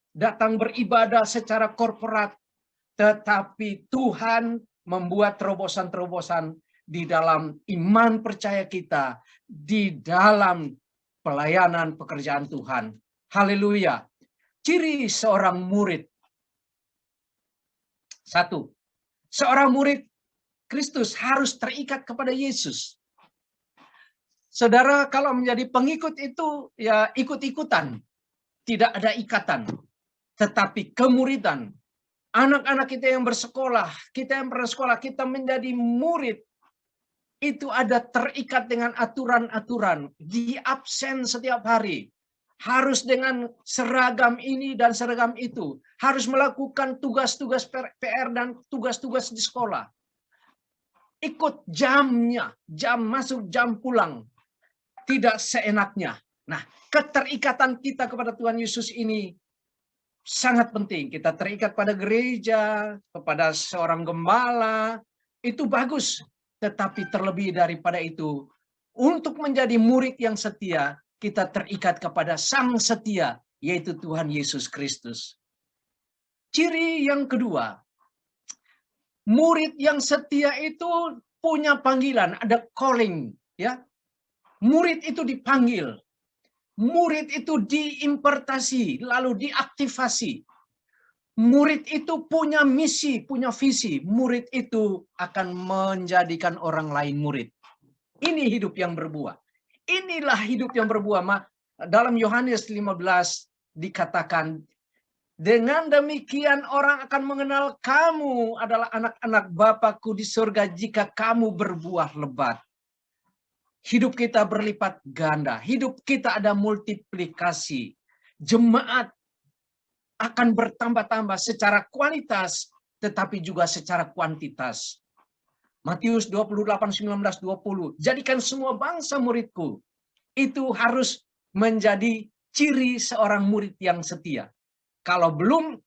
datang beribadah secara korporat. Tetapi Tuhan membuat terobosan-terobosan di dalam iman percaya kita, di dalam pelayanan pekerjaan Tuhan. Haleluya. Ciri seorang murid. 1. Seorang murid Kristus harus terikat kepada Yesus. Saudara, kalau menjadi pengikut itu ya ikut-ikutan. Tidak ada ikatan. Tetapi kemuridan. Anak-anak kita yang bersekolah, kita yang bersekolah, kita menjadi murid. Itu ada terikat dengan aturan-aturan. Di absen setiap hari. Harus dengan seragam ini dan seragam itu. Harus melakukan tugas-tugas PR dan tugas-tugas di sekolah. Ikut jamnya. Jam masuk, jam pulang. Tidak seenaknya. Nah, keterikatan kita kepada Tuhan Yesus ini sangat penting. Kita terikat pada gereja, kepada seorang gembala. Itu bagus. Tetapi terlebih daripada itu, untuk menjadi murid yang setia, kita terikat kepada Sang Setia, yaitu Tuhan Yesus Kristus. Ciri yang kedua, murid yang setia itu punya panggilan, ada calling, ya. Murid itu dipanggil, murid itu diimpartasi, lalu diaktifasi. Murid itu punya misi, punya visi. Murid itu akan menjadikan orang lain murid. Ini hidup yang berbuah. Inilah hidup yang berbuah. Dalam Yohanes 15 dikatakan, dengan demikian orang akan mengenal kamu adalah anak-anak Bapa-Ku di surga jika kamu berbuah lebat. Hidup kita berlipat ganda. Hidup kita ada multiplikasi. Jemaat akan bertambah-tambah secara kualitas, tetapi juga secara kuantitas. Matius 28, 19, 20. Jadikan semua bangsa muridku. Itu harus menjadi ciri seorang murid yang setia. Kalau belum,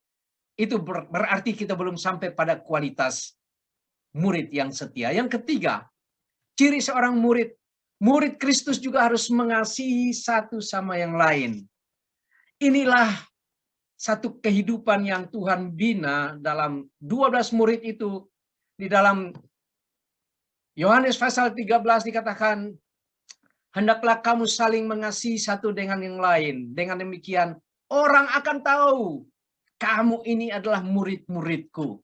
itu berarti kita belum sampai pada kualitas murid yang setia. Yang ketiga, ciri seorang murid. Murid Kristus juga harus mengasihi satu sama yang lain. Inilah satu kehidupan yang Tuhan bina dalam 12 murid itu. Di dalam Yohanes pasal 13 dikatakan, hendaklah kamu saling mengasihi satu dengan yang lain. Dengan demikian, orang akan tahu kamu ini adalah murid-muridku.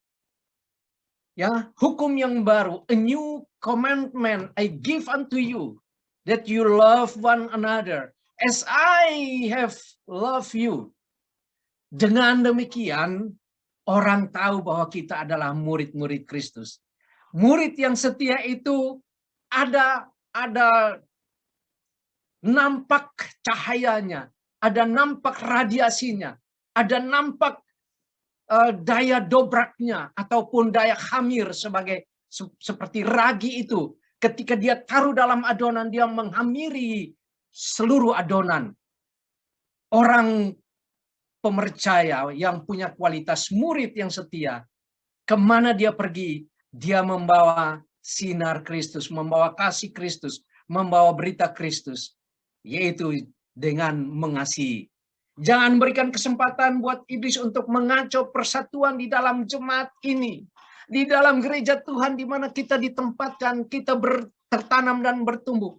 Ya, hukum yang baru, a new commandment I give unto you, that you love one another as I have loved you. Dengan demikian, orang tahu bahwa kita adalah murid-murid Kristus. Murid yang setia itu ada nampak cahayanya, ada nampak radiasinya, ada nampak daya dobraknya ataupun daya khamir seperti ragi itu. Ketika dia taruh dalam adonan, dia menghamiri seluruh adonan. Orang pemercaya yang punya kualitas murid yang setia, kemana dia pergi, dia membawa sinar Kristus, membawa kasih Kristus, membawa berita Kristus, yaitu dengan mengasihi. Jangan berikan kesempatan buat iblis untuk mengacau persatuan di dalam jemaat ini. Di dalam gereja Tuhan di mana kita ditempatkan, kita tertanam dan bertumbuh.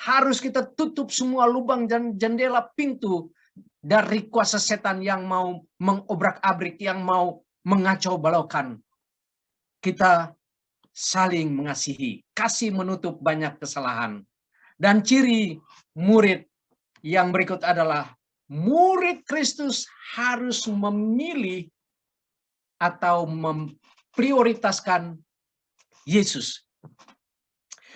Harus kita tutup semua lubang dan jendela pintu dari kuasa setan yang mau mengobrak-abrik, yang mau mengacau balaukan. Kita saling mengasihi. Kasih menutup banyak kesalahan. Dan ciri murid yang berikut adalah murid Kristus harus memilih atau memprioritaskan Yesus.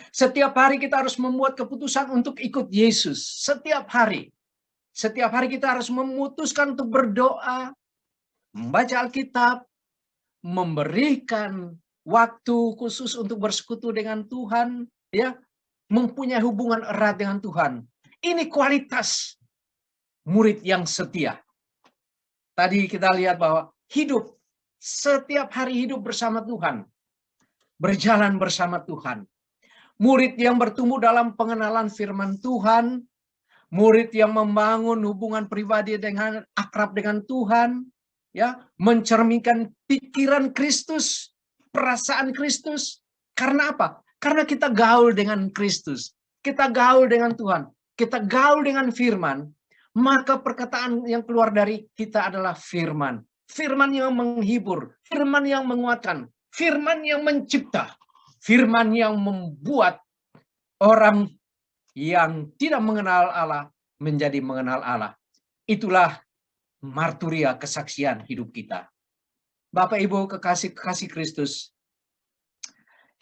Setiap hari kita harus membuat keputusan untuk ikut Yesus. Setiap hari. Setiap hari kita harus memutuskan untuk berdoa, membaca Alkitab, memberikan waktu khusus untuk bersekutu dengan Tuhan, ya, mempunyai hubungan erat dengan Tuhan. Ini kualitas murid yang setia. Tadi kita lihat bahwa hidup, setiap hari hidup bersama Tuhan, berjalan bersama Tuhan. Murid yang bertumbuh dalam pengenalan firman Tuhan, murid yang membangun hubungan pribadi dengan akrab dengan Tuhan, ya, mencerminkan pikiran Kristus, perasaan Kristus. Karena apa? Karena kita gaul dengan Kristus, kita gaul dengan Tuhan, kita gaul dengan firman, maka perkataan yang keluar dari kita adalah firman. Firman yang menghibur, firman yang menguatkan, firman yang mencipta, firman yang membuat orang yang tidak mengenal Allah menjadi mengenal Allah. Itulah marturia kesaksian hidup kita. Bapak Ibu kekasih-kekasih Kristus,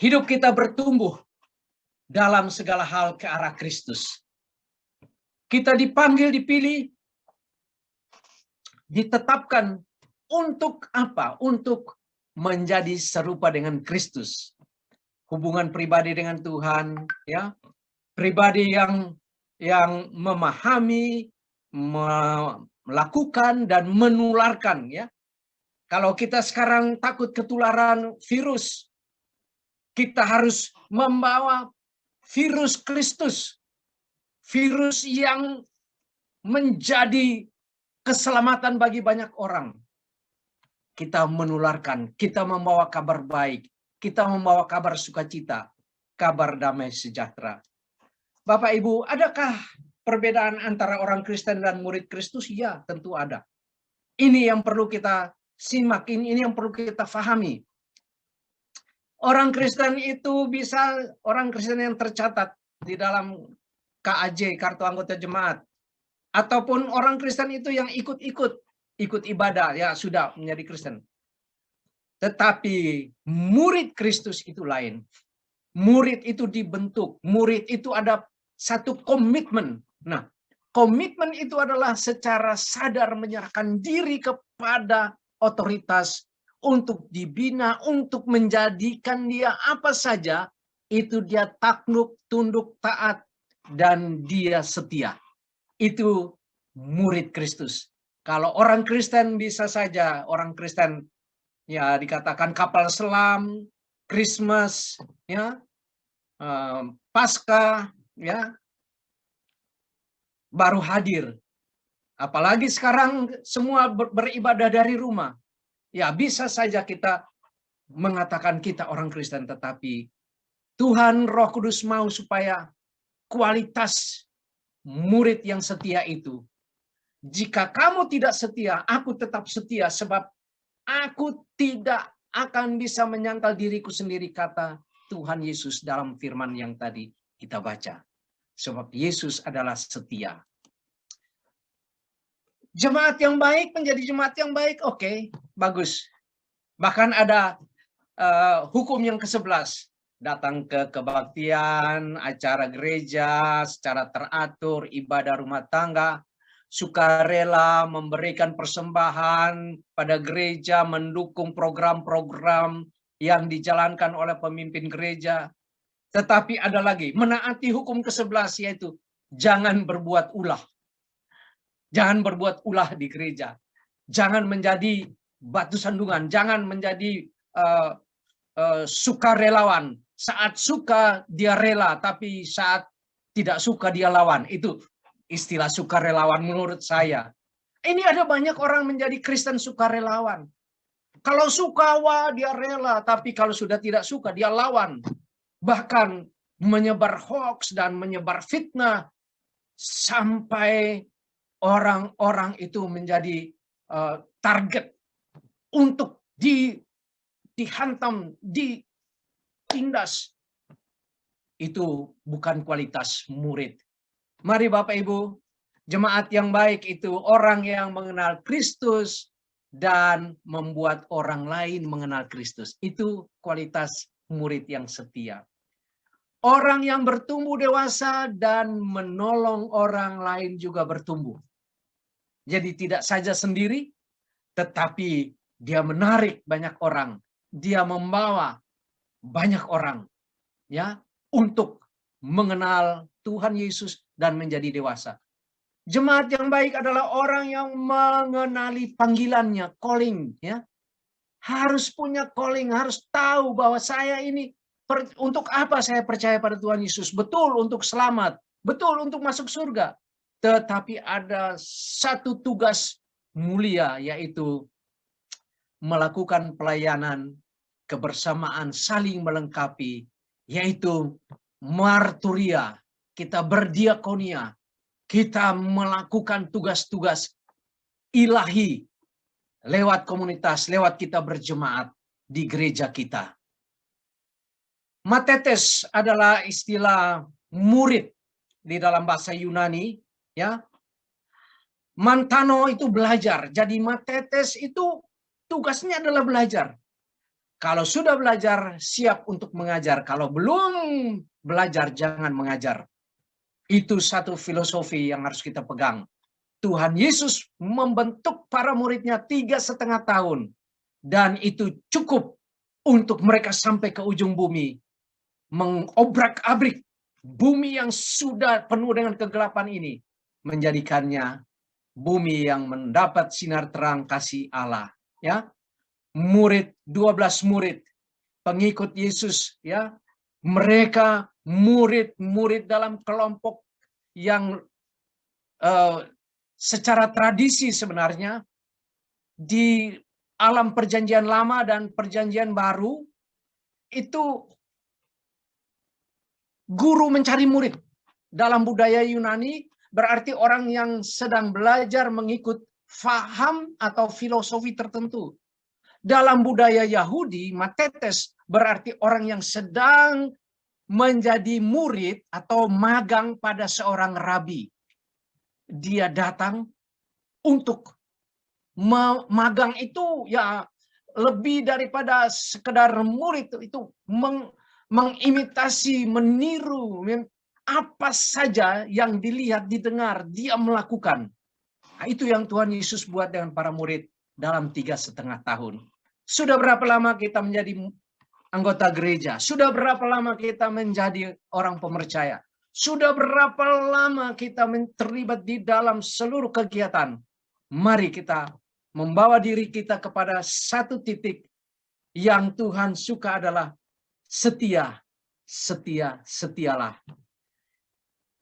hidup kita bertumbuh dalam segala hal ke arah Kristus. Kita dipanggil, dipilih, ditetapkan untuk apa? Untuk menjadi serupa dengan Kristus. Hubungan pribadi dengan Tuhan, ya, pribadi yang memahami, melakukan dan menularkan, ya. Kalau kita sekarang takut ketularan virus, kita harus membawa virus Kristus, virus yang menjadi keselamatan bagi banyak orang. Kita menularkan, kita membawa kabar baik, kita membawa kabar sukacita, kabar damai sejahtera. Bapak Ibu, adakah perbedaan antara orang Kristen dan murid Kristus? Ya, tentu ada. Ini yang perlu kita simak, ini yang perlu kita fahami. Orang Kristen itu bisa, orang Kristen yang tercatat di dalam KAJ, kartu anggota jemaat, ataupun orang Kristen itu yang ikut ibadah, ya sudah menjadi Kristen. Tetapi murid Kristus itu lain. Murid itu dibentuk, murid itu ada satu komitmen. Nah, komitmen itu adalah secara sadar menyerahkan diri kepada otoritas, untuk dibina, untuk menjadikan dia apa saja, itu dia takluk, tunduk, taat, dan dia setia. Itu murid Kristus. Kalau orang Kristen bisa saja, orang Kristen ya dikatakan kapal selam, Christmas, ya, Paskah, ya, baru hadir. Apalagi sekarang semua beribadah dari rumah. Ya bisa saja kita mengatakan kita orang Kristen, tetapi Tuhan Roh Kudus mau supaya kualitas murid yang setia itu. Jika kamu tidak setia, aku tetap setia, sebab aku tidak akan bisa menyangkal diriku sendiri, kata Tuhan Yesus dalam firman yang tadi kita baca. Sebab Yesus adalah setia. Jemaat yang baik menjadi jemaat yang baik, oke, bagus. Bahkan ada hukum yang ke-11. Datang ke kebaktian, acara gereja secara teratur, ibadah rumah tangga, sukarela memberikan persembahan pada gereja, mendukung program-program yang dijalankan oleh pemimpin gereja. Tetapi ada lagi, menaati hukum ke-11, yaitu jangan berbuat ulah. Jangan berbuat ulah di gereja. Jangan menjadi batu sandungan. Jangan menjadi sukarelawan. Saat suka dia rela, tapi saat tidak suka dia lawan. Itu istilah sukarelawan menurut saya. Ini ada banyak orang menjadi Kristen sukarelawan. Kalau suka, wah dia rela. Tapi kalau sudah tidak suka, dia lawan. Bahkan menyebar hoax dan menyebar fitnah. Sampai orang-orang itu menjadi target untuk dihantam, ditindas. Itu bukan kualitas murid. Mari Bapak Ibu, jemaat yang baik itu orang yang mengenal Kristus dan membuat orang lain mengenal Kristus. Itu kualitas murid yang setia. Orang yang bertumbuh dewasa dan menolong orang lain juga bertumbuh. Jadi tidak saja sendiri, tetapi dia menarik banyak orang. Dia membawa banyak orang, ya, untuk mengenal Tuhan Yesus dan menjadi dewasa. Jemaat yang baik adalah orang yang mengenali panggilannya, calling, ya. Harus punya calling, harus tahu bahwa saya ini untuk apa saya percaya pada Tuhan Yesus. Betul untuk selamat, betul untuk masuk surga. Tetapi ada satu tugas mulia, yaitu melakukan pelayanan, kebersamaan, saling melengkapi, yaitu marturia. Kita berdiakonia, kita melakukan tugas-tugas ilahi lewat komunitas, lewat kita berjemaat di gereja kita. Matetes adalah istilah murid di dalam bahasa Yunani, ya. Mantano itu belajar. Jadi matetes itu tugasnya adalah belajar. Kalau sudah belajar, siap untuk mengajar. Kalau belum belajar, jangan mengajar. Itu satu filosofi yang harus kita pegang. Tuhan Yesus membentuk para muridnya 3,5 tahun. Dan itu cukup untuk mereka sampai ke ujung bumi. Mengobrak-abrik bumi yang sudah penuh dengan kegelapan ini. Menjadikannya bumi yang mendapat sinar terang kasih Allah. Ya, murid, 12 murid, pengikut Yesus, ya, mereka murid-murid dalam kelompok yang secara tradisi sebenarnya di alam perjanjian lama dan perjanjian baru itu guru mencari murid. Dalam budaya Yunani berarti orang yang sedang belajar mengikut faham atau filosofi tertentu. Dalam budaya Yahudi, matetes berarti orang yang sedang menjadi murid atau magang pada seorang rabi. Dia datang untuk magang itu ya lebih daripada sekedar murid, itu mengimitasi, meniru apa saja yang dilihat, didengar, dia melakukan. Nah, itu yang Tuhan Yesus buat dengan para murid dalam 3,5 tahun. Sudah berapa lama kita menjadi anggota gereja? Sudah berapa lama kita menjadi orang pemercaya? Sudah berapa lama kita terlibat di dalam seluruh kegiatan? Mari kita membawa diri kita kepada satu titik yang Tuhan suka adalah setia, setia, setialah.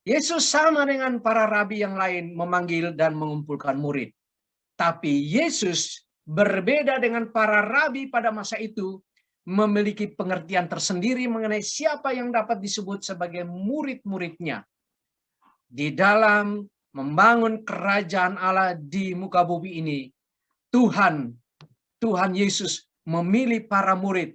Yesus sama dengan para rabi yang lain memanggil dan mengumpulkan murid. Tapi Yesus berbeda dengan para rabi pada masa itu, memiliki pengertian tersendiri mengenai siapa yang dapat disebut sebagai murid-muridnya. Di dalam membangun kerajaan Allah di muka bumi ini, Tuhan Yesus memilih para murid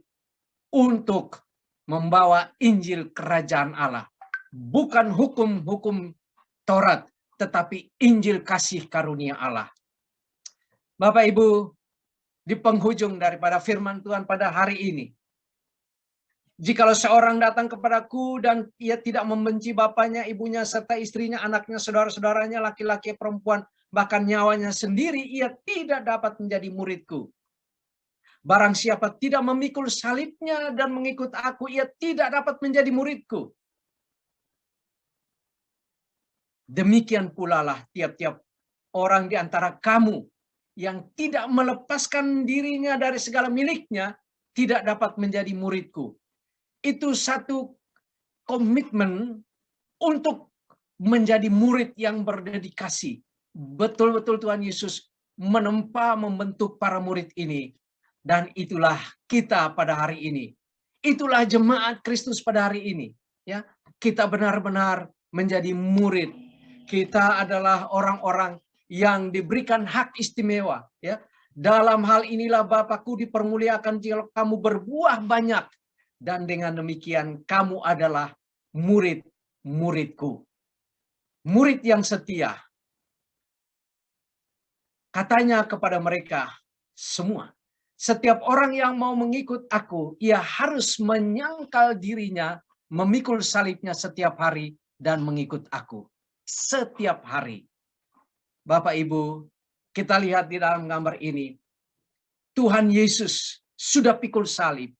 untuk membawa Injil kerajaan Allah. Bukan hukum-hukum Taurat, tetapi Injil kasih karunia Allah. Bapak Ibu, di penghujung daripada firman Tuhan pada hari ini, jikalau seorang datang kepadaku dan ia tidak membenci bapaknya, ibunya, serta istrinya, anaknya, saudara-saudaranya, laki-laki, perempuan, bahkan nyawanya sendiri, ia tidak dapat menjadi muridku. Barang siapa tidak memikul salibnya dan mengikut aku, ia tidak dapat menjadi muridku. Demikian pula lah tiap-tiap orang di antara kamu yang tidak melepaskan dirinya dari segala miliknya tidak dapat menjadi muridku. Itu satu komitmen untuk menjadi murid yang berdedikasi. Betul-betul Tuhan Yesus menempa membentuk para murid ini. Dan itulah kita pada hari ini. Itulah jemaat Kristus pada hari ini. Ya, kita benar-benar menjadi murid. Kita adalah orang-orang yang diberikan hak istimewa. Ya, dalam hal inilah Bapakku dipermuliakan jika kamu berbuah banyak. Dan dengan demikian kamu adalah murid-muridku. Murid yang setia. Katanya kepada mereka semua, setiap orang yang mau mengikut aku, ia harus menyangkal dirinya, memikul salibnya setiap hari, dan mengikut aku. Setiap hari. Bapak Ibu, kita lihat di dalam gambar ini, Tuhan Yesus sudah pikul salib.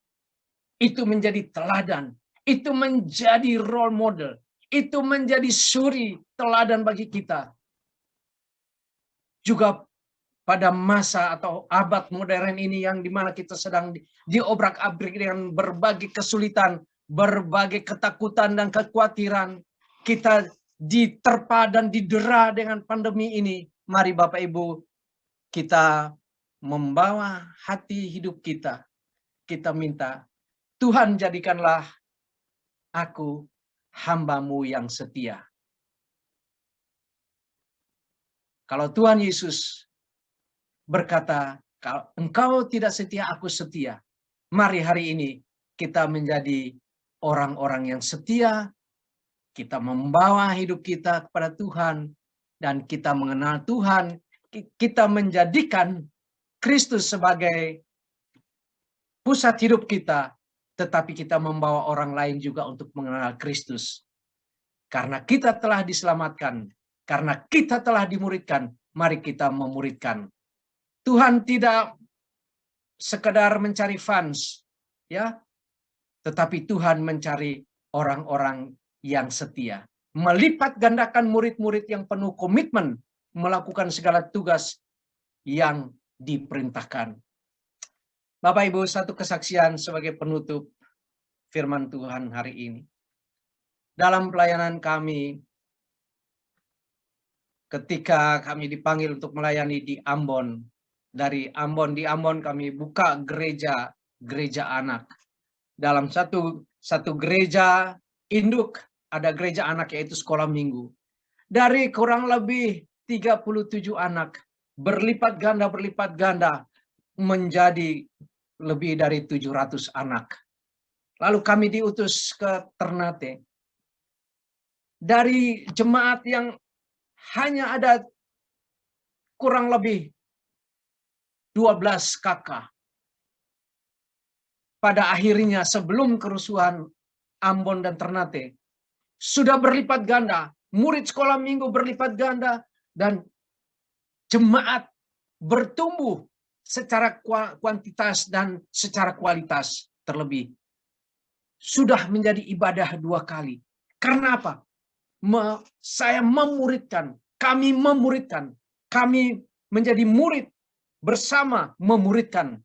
Itu menjadi teladan, itu menjadi role model, itu menjadi suri teladan bagi kita. Juga pada masa atau abad modern ini yang dimana kita sedang diobrak-abrik dengan berbagai kesulitan, berbagai ketakutan dan kekhawatiran, kita diterpa dan didera dengan pandemi ini. Mari Bapak Ibu, kita membawa hati hidup kita. Kita minta, Tuhan jadikanlah aku hamba-Mu yang setia. Kalau Tuhan Yesus berkata, kalau engkau tidak setia, aku setia. Mari hari ini kita menjadi orang-orang yang setia. Kita membawa hidup kita kepada Tuhan. Dan kita mengenal Tuhan. Kita menjadikan Kristus sebagai pusat hidup kita. Tetapi kita membawa orang lain juga untuk mengenal Kristus. Karena kita telah diselamatkan. Karena kita telah dimuridkan. Mari kita memuridkan. Tuhan tidak sekedar mencari fans. Ya, tetapi Tuhan mencari orang-orang yang setia. Melipat gandakan murid-murid yang penuh komitmen melakukan segala tugas yang diperintahkan. Bapak Ibu, satu kesaksian sebagai penutup firman Tuhan hari ini. Dalam pelayanan kami, ketika kami dipanggil untuk melayani di Ambon, di Ambon kami buka gereja anak. Dalam satu gereja induk, ada gereja anak yaitu sekolah minggu. Dari kurang lebih 37 anak, berlipat ganda menjadi lebih dari 700 anak. Lalu kami diutus ke Ternate. Dari jemaat yang hanya ada kurang lebih 12 kakak. Pada akhirnya sebelum kerusuhan Ambon dan Ternate, sudah berlipat ganda, murid sekolah minggu berlipat ganda, dan jemaat bertumbuh secara kuantitas dan secara kualitas terlebih. Sudah menjadi ibadah 2 kali. Karena apa? Saya memuridkan, kami menjadi murid bersama memuridkan.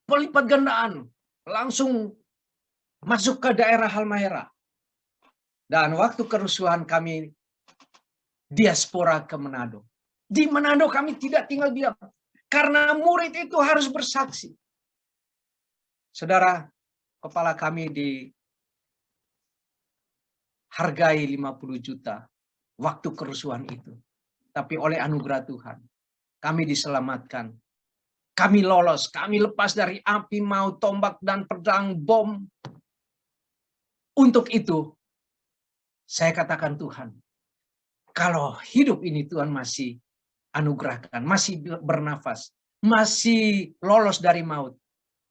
Pelipat gandaan, langsung masuk ke daerah Halmahera. Dan waktu kerusuhan kami diaspora ke Manado. Di Manado kami tidak tinggal diam. Karena murid itu harus bersaksi. Saudara, kepala kami dihargai 50 juta waktu kerusuhan itu. Tapi oleh anugerah Tuhan, kami diselamatkan. Kami lolos, kami lepas dari api, maut, tombak, dan pedang, bom. Untuk itu, saya katakan Tuhan, kalau hidup ini Tuhan masih anugerahkan, masih bernafas, masih lolos dari maut,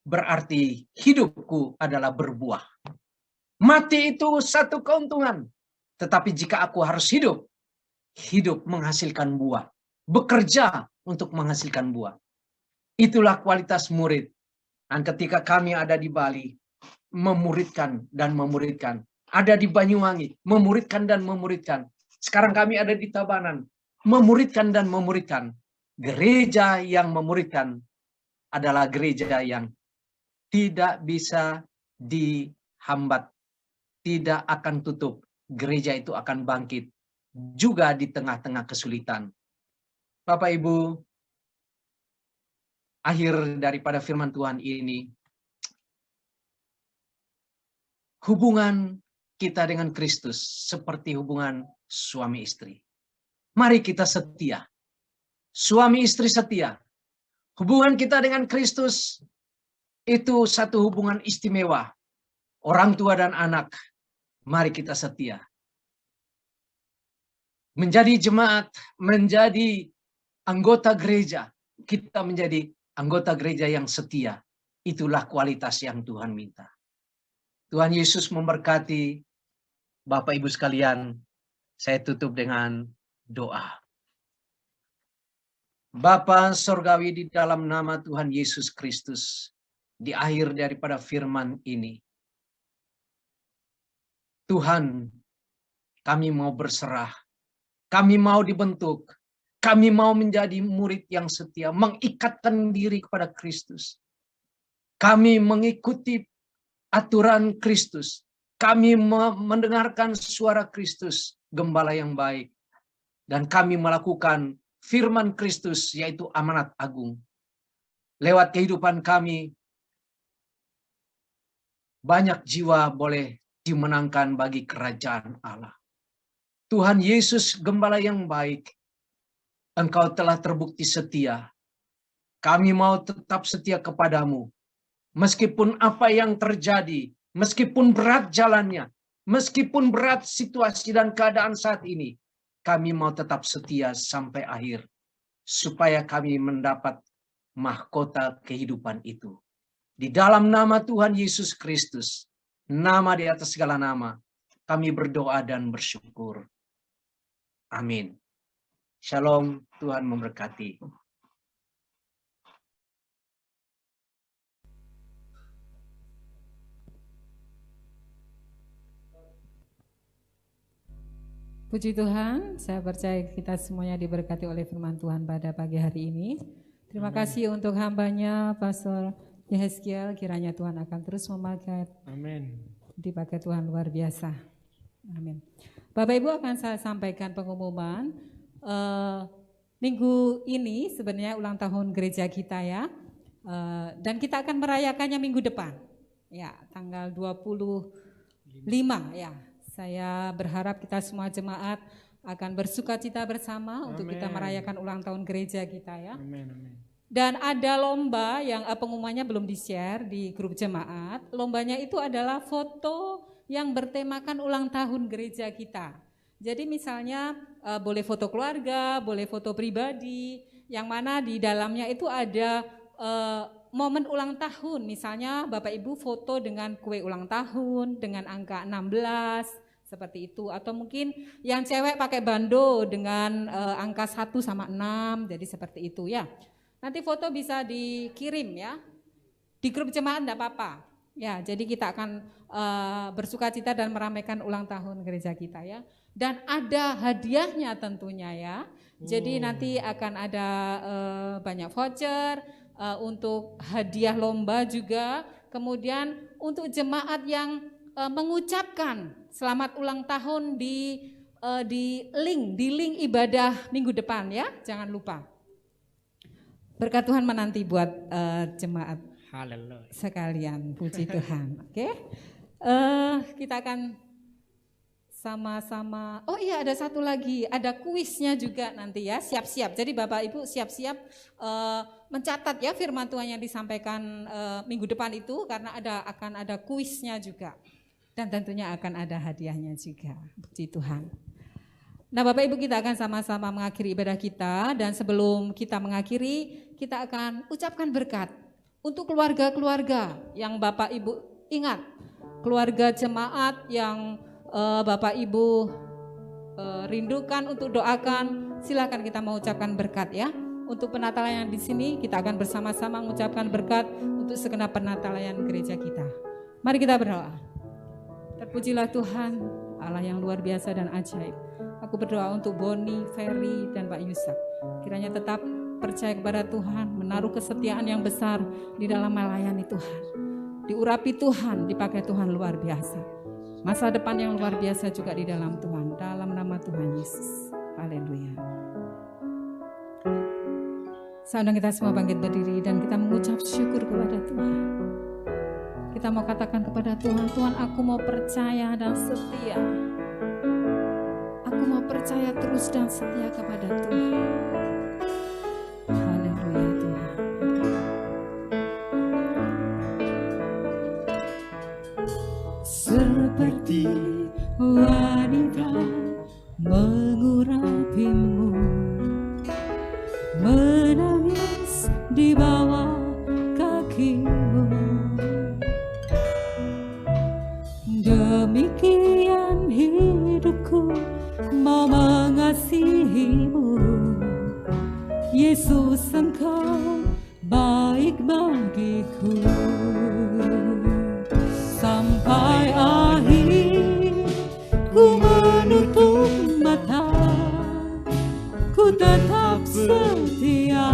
berarti hidupku adalah berbuah. Mati itu satu keuntungan, tetapi jika aku harus hidup menghasilkan buah, bekerja untuk menghasilkan buah. Itulah kualitas murid. Dan ketika kami ada di Bali, memuridkan dan memuridkan. Ada di Banyuwangi, memuridkan dan memuridkan. Sekarang kami ada di Tabanan, memuridkan dan memuridkan. Gereja yang memuridkan adalah gereja yang tidak bisa dihambat, tidak akan tutup. Gereja itu akan bangkit juga di tengah-tengah kesulitan. Bapak Ibu, akhir daripada firman Tuhan ini, hubungan kita dengan Kristus seperti hubungan suami istri. Mari kita setia. Suami istri setia. Hubungan kita dengan Kristus itu satu hubungan istimewa. Orang tua dan anak, mari kita setia. Menjadi jemaat, menjadi anggota gereja, kita menjadi anggota gereja yang setia. Itulah kualitas yang Tuhan minta. Tuhan Yesus memberkati. Bapak Ibu sekalian, saya tutup dengan doa. Bapa Sorgawi, di dalam nama Tuhan Yesus Kristus, di akhir daripada firman ini, Tuhan, kami mau berserah, kami mau dibentuk, kami mau menjadi murid yang setia, mengikatkan diri kepada Kristus. Kami mengikuti aturan Kristus. Kami mendengarkan suara Kristus, gembala yang baik. Dan kami melakukan firman Kristus, yaitu amanat agung. Lewat kehidupan kami, banyak jiwa boleh dimenangkan bagi kerajaan Allah. Tuhan Yesus, gembala yang baik, Engkau telah terbukti setia. Kami mau tetap setia kepadamu. Meskipun apa yang terjadi, meskipun berat jalannya, meskipun berat situasi dan keadaan saat ini, kami mau tetap setia sampai akhir, supaya kami mendapat mahkota kehidupan itu. Di dalam nama Tuhan Yesus Kristus, nama di atas segala nama, kami berdoa dan bersyukur. Amin. Shalom, Tuhan memberkati. Puji Tuhan, saya percaya kita semuanya diberkati oleh firman Tuhan pada pagi hari ini. Terima kasih untuk hambanya, Pastor Yehezkiel, kiranya Tuhan akan terus memakai. Amin. Dipakai Tuhan luar biasa. Amin. Bapak Ibu, akan saya sampaikan pengumuman. Minggu ini sebenarnya ulang tahun gereja kita ya. Dan kita akan merayakannya minggu depan. Ya, tanggal 25 ya. Saya berharap kita semua jemaat akan bersuka cita bersama untuk kita merayakan ulang tahun gereja kita ya. Amin, amin. Dan ada lomba yang pengumumannya belum di-share di grup jemaat. Lombanya itu adalah foto yang bertemakan ulang tahun gereja kita. Jadi misalnya boleh foto keluarga, boleh foto pribadi, yang mana di dalamnya itu ada momen ulang tahun. Misalnya Bapak Ibu foto dengan kue ulang tahun, dengan angka 16, seperti itu. Atau mungkin yang cewek pakai bando dengan angka 1 sama 6, jadi seperti itu ya. Nanti foto bisa dikirim ya. Di grup jemaat enggak apa-apa. Ya, jadi kita akan bersukacita dan meramaikan ulang tahun gereja kita ya. Dan ada hadiahnya tentunya ya. Jadi nanti akan ada banyak voucher untuk hadiah lomba juga. Kemudian untuk jemaat yang mengucapkan selamat ulang tahun di link ibadah minggu depan ya. Jangan lupa. Berkat Tuhan menanti buat jemaat sekalian, puji Tuhan. Oke, kita akan sama-sama. Oh iya, ada satu lagi, ada kuisnya juga nanti ya. Siap-siap. Jadi Bapak Ibu siap-siap mencatat ya firman Tuhan yang disampaikan minggu depan itu, karena akan ada kuisnya juga. Dan tentunya akan ada hadiahnya juga. Puji Tuhan. Nah Bapak Ibu, kita akan sama-sama mengakhiri ibadah kita, dan sebelum kita mengakhiri, kita akan ucapkan berkat untuk keluarga-keluarga yang Bapak Ibu ingat, keluarga jemaat yang Bapak Ibu rindukan untuk doakan. Silakan kita mengucapkan berkat ya. Untuk penatalan yang di sini kita akan bersama-sama mengucapkan berkat untuk segenap penatalan gereja kita. Mari kita berdoa. Terpujilah Tuhan, Allah yang luar biasa dan ajaib. Aku berdoa untuk Boni, Ferry, dan Pak Yusak. Kiranya tetap percaya kepada Tuhan, menaruh kesetiaan yang besar di dalam melayani Tuhan. Diurapi Tuhan, dipakai Tuhan luar biasa. Masa depan yang luar biasa juga di dalam Tuhan. Dalam nama Tuhan Yesus. Haleluya. Saya undang kita semua bangkit berdiri dan kita mengucap syukur kepada Tuhan. Kita mau katakan kepada Tuhan, Tuhan aku mau percaya dan setia. Aku mau percaya terus dan setia kepada Tuhan. Haleluya Tuhan. Seperti wanita mengurapimu, menangis di bawah kakimu. Demikian hidupku mau mengasihimu, Yesus Engkau baik bagiku. Sampai akhir ku menutup mata, ku tetap setia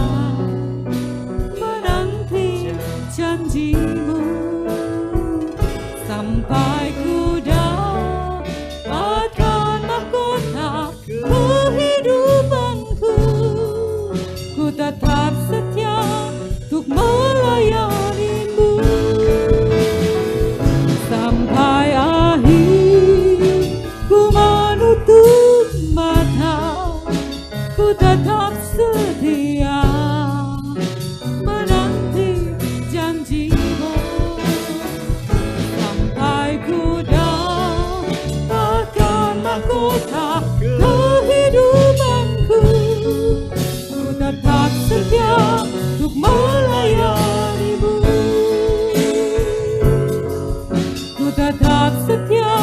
menanti janjimu. Sampai ku dapatkan mahkota kehidupanku, ku tetap setia untuk melayanimu. Sampai akhir ku menutup mata, ku tetap setia menanti janjimu. Sampai ku dapatkan mahkota kehidupanku, ku tetap setia untuk melayanimu. Ku tetap setia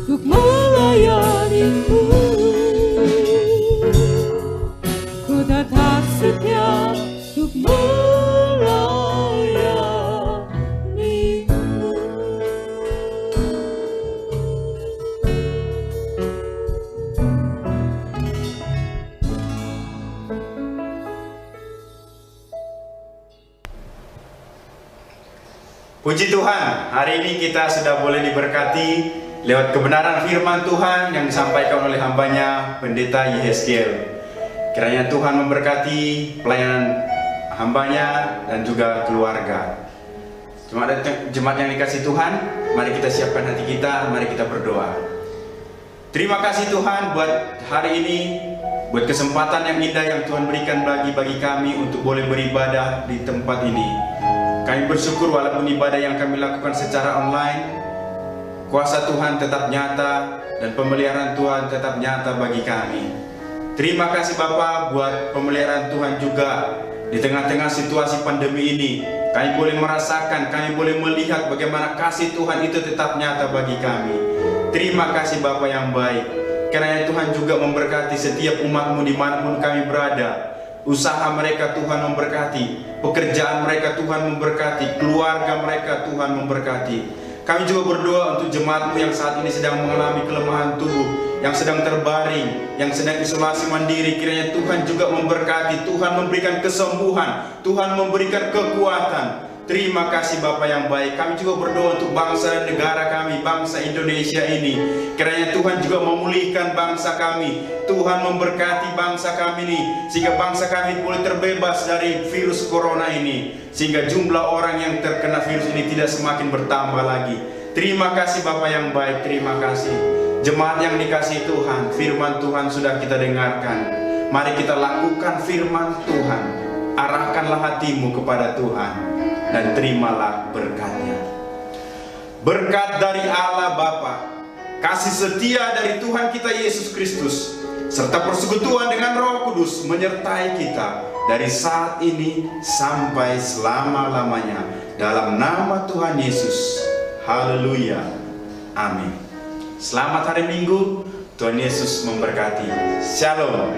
untuk melayanimu. Ku tetap setia untuk melayanimu. Puji Tuhan, hari ini kita sudah boleh diberkati lewat kebenaran firman Tuhan yang disampaikan oleh hambanya Pendeta Yehezkiel. Kiranya Tuhan memberkati pelayanan hambanya dan juga keluarga. Jemaat yang dikasih Tuhan, mari kita siapkan hati kita, mari kita berdoa. Terima kasih Tuhan buat hari ini, buat kesempatan yang indah yang Tuhan berikan bagi kami untuk boleh beribadah di tempat ini. Kami bersyukur walaupun ibadah yang kami lakukan secara online, kuasa Tuhan tetap nyata dan pemeliharaan Tuhan tetap nyata bagi kami. Terima kasih Bapa buat pemeliharaan Tuhan juga di tengah-tengah situasi pandemi ini. Kami boleh merasakan, kami boleh melihat bagaimana kasih Tuhan itu tetap nyata bagi kami. Terima kasih Bapa yang baik. Kiranya Tuhan juga memberkati setiap umat-Mu dimanapun kami berada, Usaha mereka Tuhan memberkati, pekerjaan mereka Tuhan memberkati, keluarga mereka Tuhan memberkati. Kami juga berdoa untuk jemaat-Mu yang saat ini sedang mengalami kelemahan tubuh, yang sedang terbaring, yang sedang isolasi mandiri. Kiranya Tuhan juga memberkati, Tuhan memberikan kesembuhan, Tuhan memberikan kekuatan. Terima kasih Bapa yang baik. Kami juga berdoa untuk bangsa dan negara kami, bangsa Indonesia ini. Kiranya Tuhan juga memulihkan bangsa kami. Tuhan memberkati bangsa kami ini, sehingga bangsa kami boleh terbebas dari virus corona ini, sehingga jumlah orang yang terkena virus ini tidak semakin bertambah lagi. Terima kasih Bapa yang baik, terima kasih. Jemaat yang dikasihi Tuhan, firman Tuhan sudah kita dengarkan. Mari kita lakukan firman Tuhan. Arahkanlah hatimu kepada Tuhan dan terimalah berkatnya. Berkat dari Allah Bapa, kasih setia dari Tuhan kita Yesus Kristus, serta persekutuan dengan Roh Kudus menyertai kita dari saat ini sampai selama-lamanya. Dalam nama Tuhan Yesus. Haleluya. Amin. Selamat hari Minggu. Tuhan Yesus memberkati. Shalom.